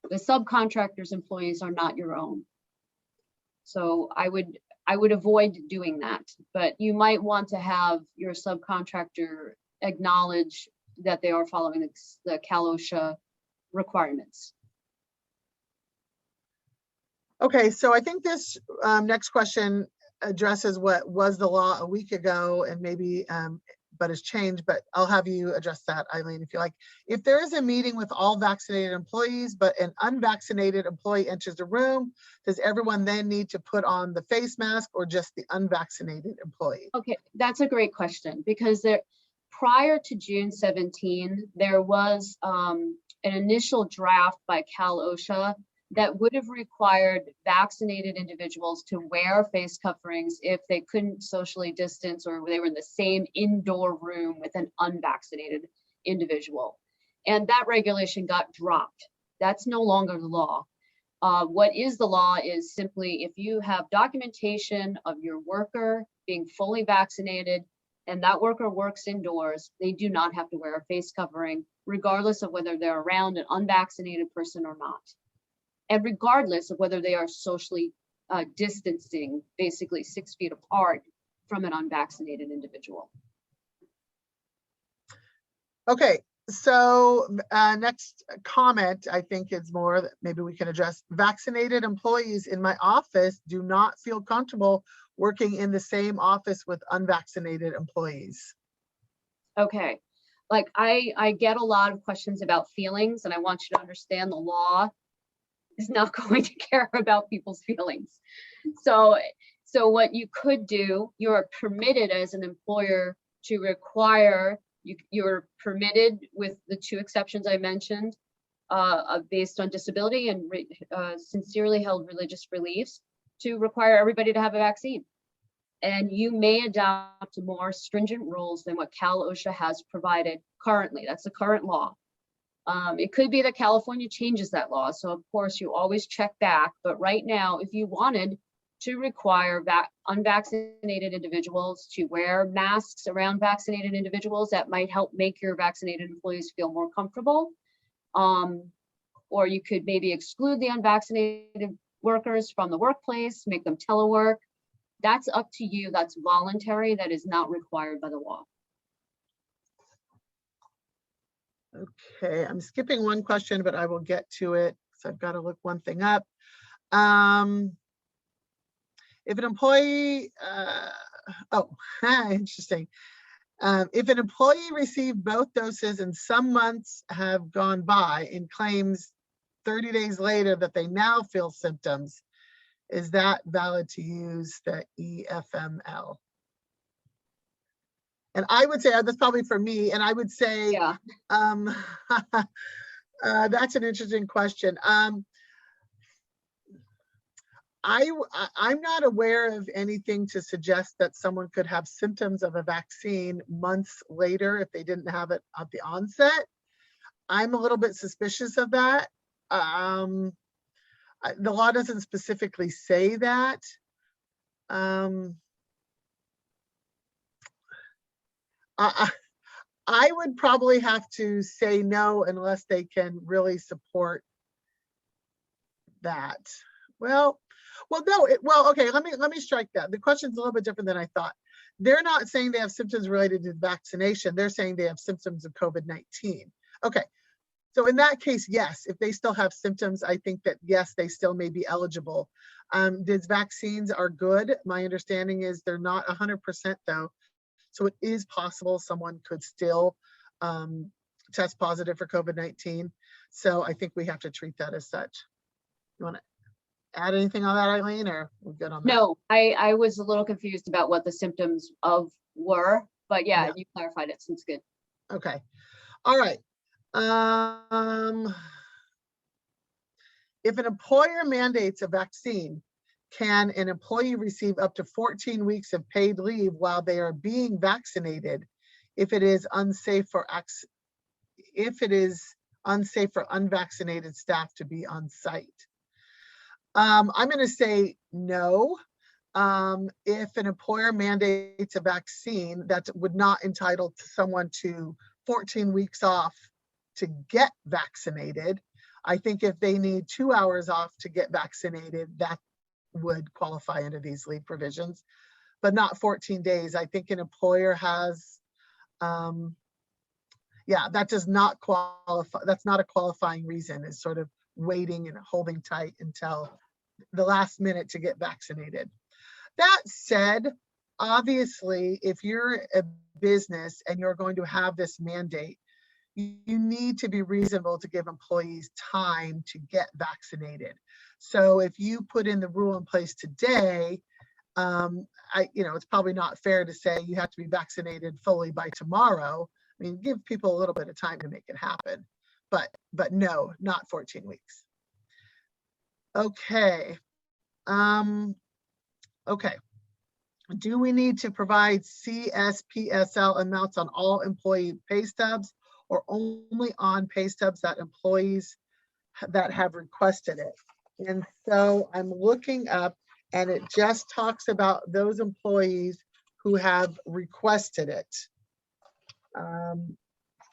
Speaker 3: the subcontractor's employees are not your own. So I would avoid doing that, but you might want to have your subcontractor acknowledge that they are following the Cal OSHA requirements.
Speaker 4: Okay, so I think this next question addresses what was the law a week ago and maybe, but has changed, but I'll have you address that, Eileen, if you like. If there is a meeting with all vaccinated employees, but an unvaccinated employee enters the room, does everyone then need to put on the face mask or just the unvaccinated employee?
Speaker 3: Okay, that's a great question because prior to June 17, there was an initial draft by Cal OSHA that would have required vaccinated individuals to wear face coverings if they couldn't socially distance or they were in the same indoor room with an unvaccinated individual. And that regulation got dropped. That's no longer the law. What is the law is simply if you have documentation of your worker being fully vaccinated and that worker works indoors, they do not have to wear a face covering, regardless of whether they're around an unvaccinated person or not. And regardless of whether they are socially distancing, basically 6 feet apart from an unvaccinated individual.
Speaker 4: Okay, so next comment, I think is more that maybe we can address. Vaccinated employees in my office do not feel comfortable working in the same office with unvaccinated employees.
Speaker 3: Okay, like I get a lot of questions about feelings, and I want you to understand the law is not going to care about people's feelings. So what you could do, you're permitted as an employer to require, you're permitted with the 2 exceptions I mentioned, based on disability and sincerely held religious beliefs, to require everybody to have a vaccine. And you may adopt more stringent rules than what Cal OSHA has provided currently. That's the current law. It could be that California changes that law. So of course you always check back, but right now, if you wanted to require unvaccinated individuals to wear masks around vaccinated individuals, that might help make your vaccinated employees feel more comfortable. Or you could maybe exclude the unvaccinated workers from the workplace, make them telework. That's up to you. That's voluntary. That is not required by the law.
Speaker 4: Okay, I'm skipping one question, but I will get to it. So I've got to look one thing up. If an employee, interesting. If an employee received both doses and some months have gone by and claims 30 days later that they now feel symptoms, is that valid to use the EFML? And I would say, that's probably for me, and I would say,
Speaker 3: Yeah.
Speaker 4: that's an interesting question. I'm not aware of anything to suggest that someone could have symptoms of a vaccine months later if they didn't have it at the onset. I'm a little bit suspicious of that. The law doesn't specifically say that. I would probably have to say no unless they can really support that. Well, no. Okay. Let me strike that. The question's a little bit different than I thought. They're not saying they have symptoms related to vaccination. They're saying they have symptoms of COVID-19. Okay. So in that case, yes, if they still have symptoms, I think that yes, they still may be eligible. These vaccines are good. My understanding is they're not 100% though. So it is possible someone could still test positive for COVID-19. So I think we have to treat that as such. You want to add anything on that, Eileen, or we're good on that?
Speaker 3: No, I was a little confused about what the symptoms were, but yeah, you clarified it, so it's good.
Speaker 4: Okay. All right. If an employer mandates a vaccine, can an employee receive up to 14 weeks of paid leave while they are being vaccinated if it is unsafe for unvaccinated staff to be on site? I'm going to say no. If an employer mandates a vaccine, that would not entitle someone to 14 weeks off to get vaccinated. I think if they need 2 hours off to get vaccinated, that would qualify under these leave provisions, but not 14 days. I think an employer has, yeah, that does not qualify. That's not a qualifying reason, is sort of waiting and holding tight until the last minute to get vaccinated. That said, obviously, if you're a business and you're going to have this mandate, you need to be reasonable to give employees time to get vaccinated. So if you put in the rule in place today, it's probably not fair to say you have to be vaccinated fully by tomorrow. I mean, give people a little bit of time to make it happen, but no, not 14 weeks. Okay. Okay. Do we need to provide CSPSL amounts on all employee pay stubs, or only on pay stubs that employees that have requested it? And so I'm looking up, and it just talks about those employees who have requested it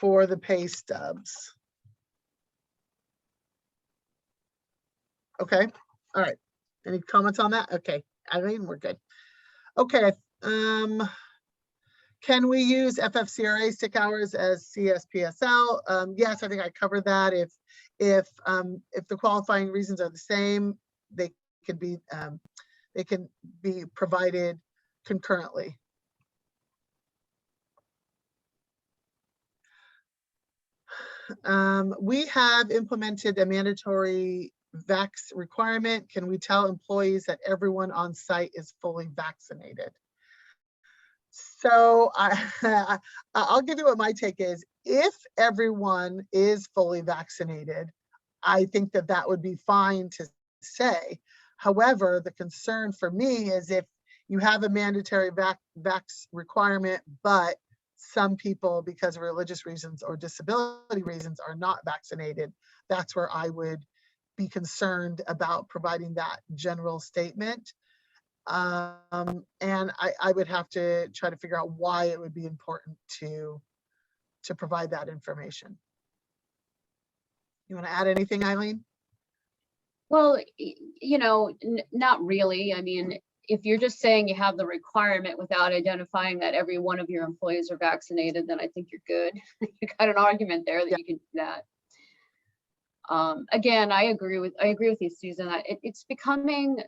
Speaker 4: for the pay stubs. Okay, all right. Any comments on that? Okay, Eileen, we're good. Okay, can we use FFCRA sick hours as CSPSL? Yes, I think I covered that. If the qualifying reasons are the same, they can be provided concurrently. We have implemented a mandatory vax requirement. Can we tell employees that everyone on site is fully vaccinated? So I'll give you what my take is. If everyone is fully vaccinated, I think that would be fine to say. However, the concern for me is if you have a mandatory vax requirement, but some people, because of religious reasons or disability reasons, are not vaccinated, that's where I would be concerned about providing that general statement. And I would have to try to figure out why it would be important to provide that information. You want to add anything, Eileen?
Speaker 3: Well, not really. I mean, if you're just saying you have the requirement without identifying that every one of your employees are vaccinated, then I think you're good. You got an argument there that you can do that. Again, I agree with you, Susan. It's becoming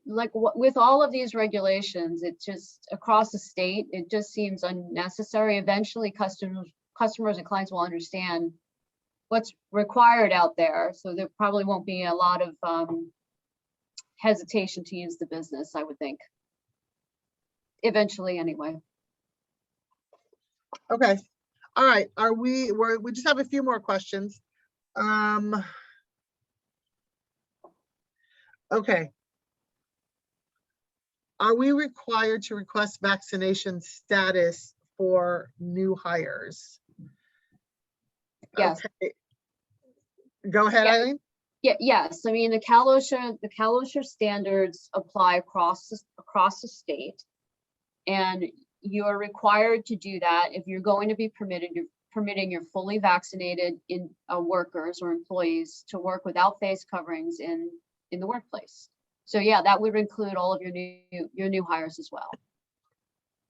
Speaker 3: like with all of these regulations, it just across the state, it just seems unnecessary. Eventually, customers and clients will understand what's required out there, so there probably won't be a lot of hesitation to use the business, I would think. Eventually, anyway.
Speaker 4: Okay. All right. We just have a few more questions. Okay. Are we required to request vaccination status for new hires?
Speaker 3: Yes.
Speaker 4: Okay. Go ahead,
Speaker 3: Yeah.
Speaker 4: Eileen.
Speaker 3: Yes. I mean, the Cal OSHA standards apply across the state, and you are required to do that if you're going to be permitting your fully vaccinated workers or employees to work without face coverings in the workplace. So yeah, that would include all of your new hires as well.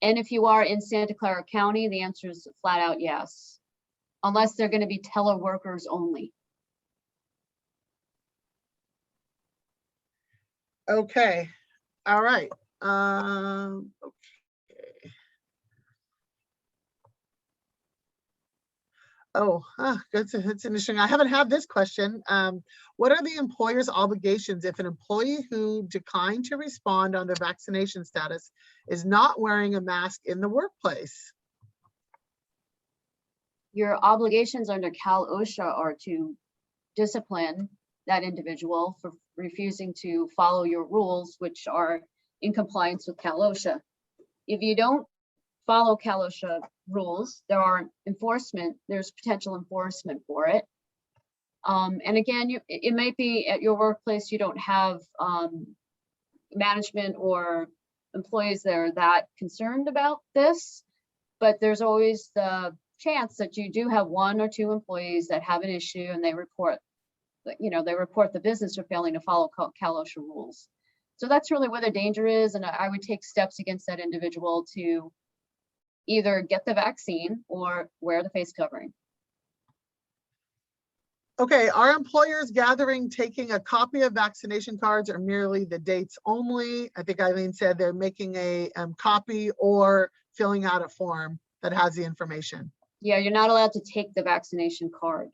Speaker 3: And if you are in Santa Clara County, the answer is flat out yes, unless they're going to be teleworkers only.
Speaker 4: Okay. All right. Okay. Oh, that's interesting. I haven't had this question. What are the employer's obligations if an employee who declined to respond on their vaccination status is not wearing a mask in the workplace?
Speaker 3: Your obligations under Cal OSHA are to discipline that individual for refusing to follow your rules, which are in compliance with Cal OSHA. If you don't follow Cal OSHA rules, there's potential enforcement for it. And again, it might be at your workplace, you don't have management or employees that are that concerned about this, but there's always the chance that you do have 1 or 2 employees that have an issue and they report the business for failing to follow Cal OSHA rules. So that's really where the danger is, and I would take steps against that individual to either get the vaccine or wear the face covering.
Speaker 4: Okay, are employers gathering, taking a copy of vaccination cards or merely the dates only? I think Eileen said they're making a copy or filling out a form that has the information.
Speaker 3: Yeah, you're not allowed to take the vaccination card.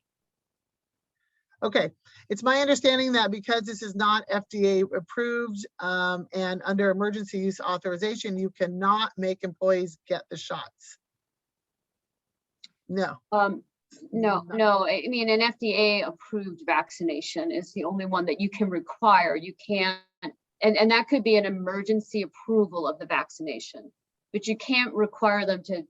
Speaker 4: Okay, it's my understanding that because this is not FDA approved and under emergency use authorization, you cannot make employees get the shots. No.
Speaker 3: No, I mean, an FDA approved vaccination is the only one that you can require. You can't, and that could be an emergency approval of the vaccination, but you can't require them to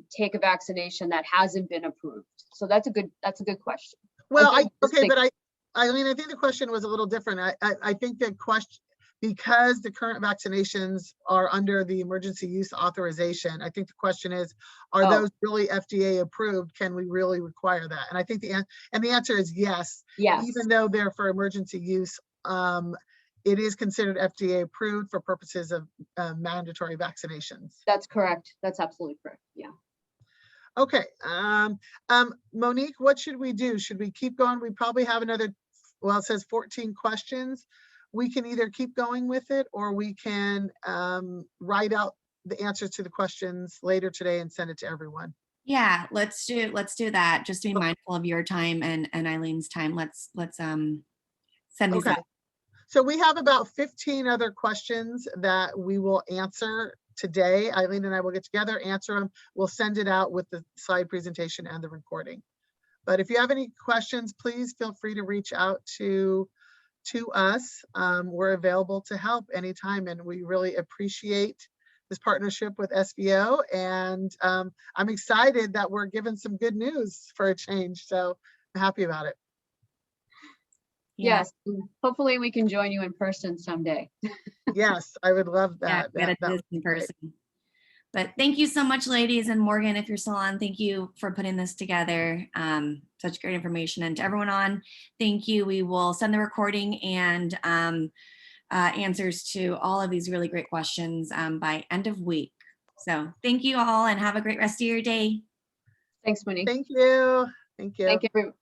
Speaker 3: take a vaccination that hasn't been approved. So that's a good question.
Speaker 4: Well,
Speaker 3: Eileen,
Speaker 4: I think the question was a little different. I think the question, because the current vaccinations are under the emergency use authorization, I think the question is, are those really FDA approved? Can we really require that? And I think the answer is yes.
Speaker 3: Yes.
Speaker 4: Even though they're for emergency use, it is considered FDA approved for purposes of mandatory vaccinations.
Speaker 3: That's correct. That's absolutely correct. Yeah.
Speaker 4: Okay, Monique, what should we do? Should we keep going? We probably have another, well, it says 14 questions. We can either keep going with it or we can write out the answers to the questions later today and send it to everyone.
Speaker 2: Yeah, let's do that. Just to be mindful of your time and Eileen's time. Let's send these out.
Speaker 4: So we have about 15 other questions that we will answer today. Eileen and I will get together, answer them. We'll send it out with the slide presentation and the recording. But if you have any questions, please feel free to reach out to us. We're available to help anytime, and we really appreciate this partnership with SVO. And I'm excited that we're given some good news for a change. So I'm happy about it.
Speaker 2: Yeah.
Speaker 3: Yes. Hopefully we can join you in person someday.
Speaker 4: Yes, I would love
Speaker 2: Yeah,
Speaker 4: that.
Speaker 2: we gotta do this in person. But thank you so much, ladies, and Morgan, if you're still on, thank you for putting this together. Such great information. And to everyone on, thank you. We will send the recording and answers to all of these really great questions by end of week. So thank you all and have a great rest of your day.
Speaker 3: Thanks, Monique.
Speaker 4: Thank you. Thank you.
Speaker 3: Thank you.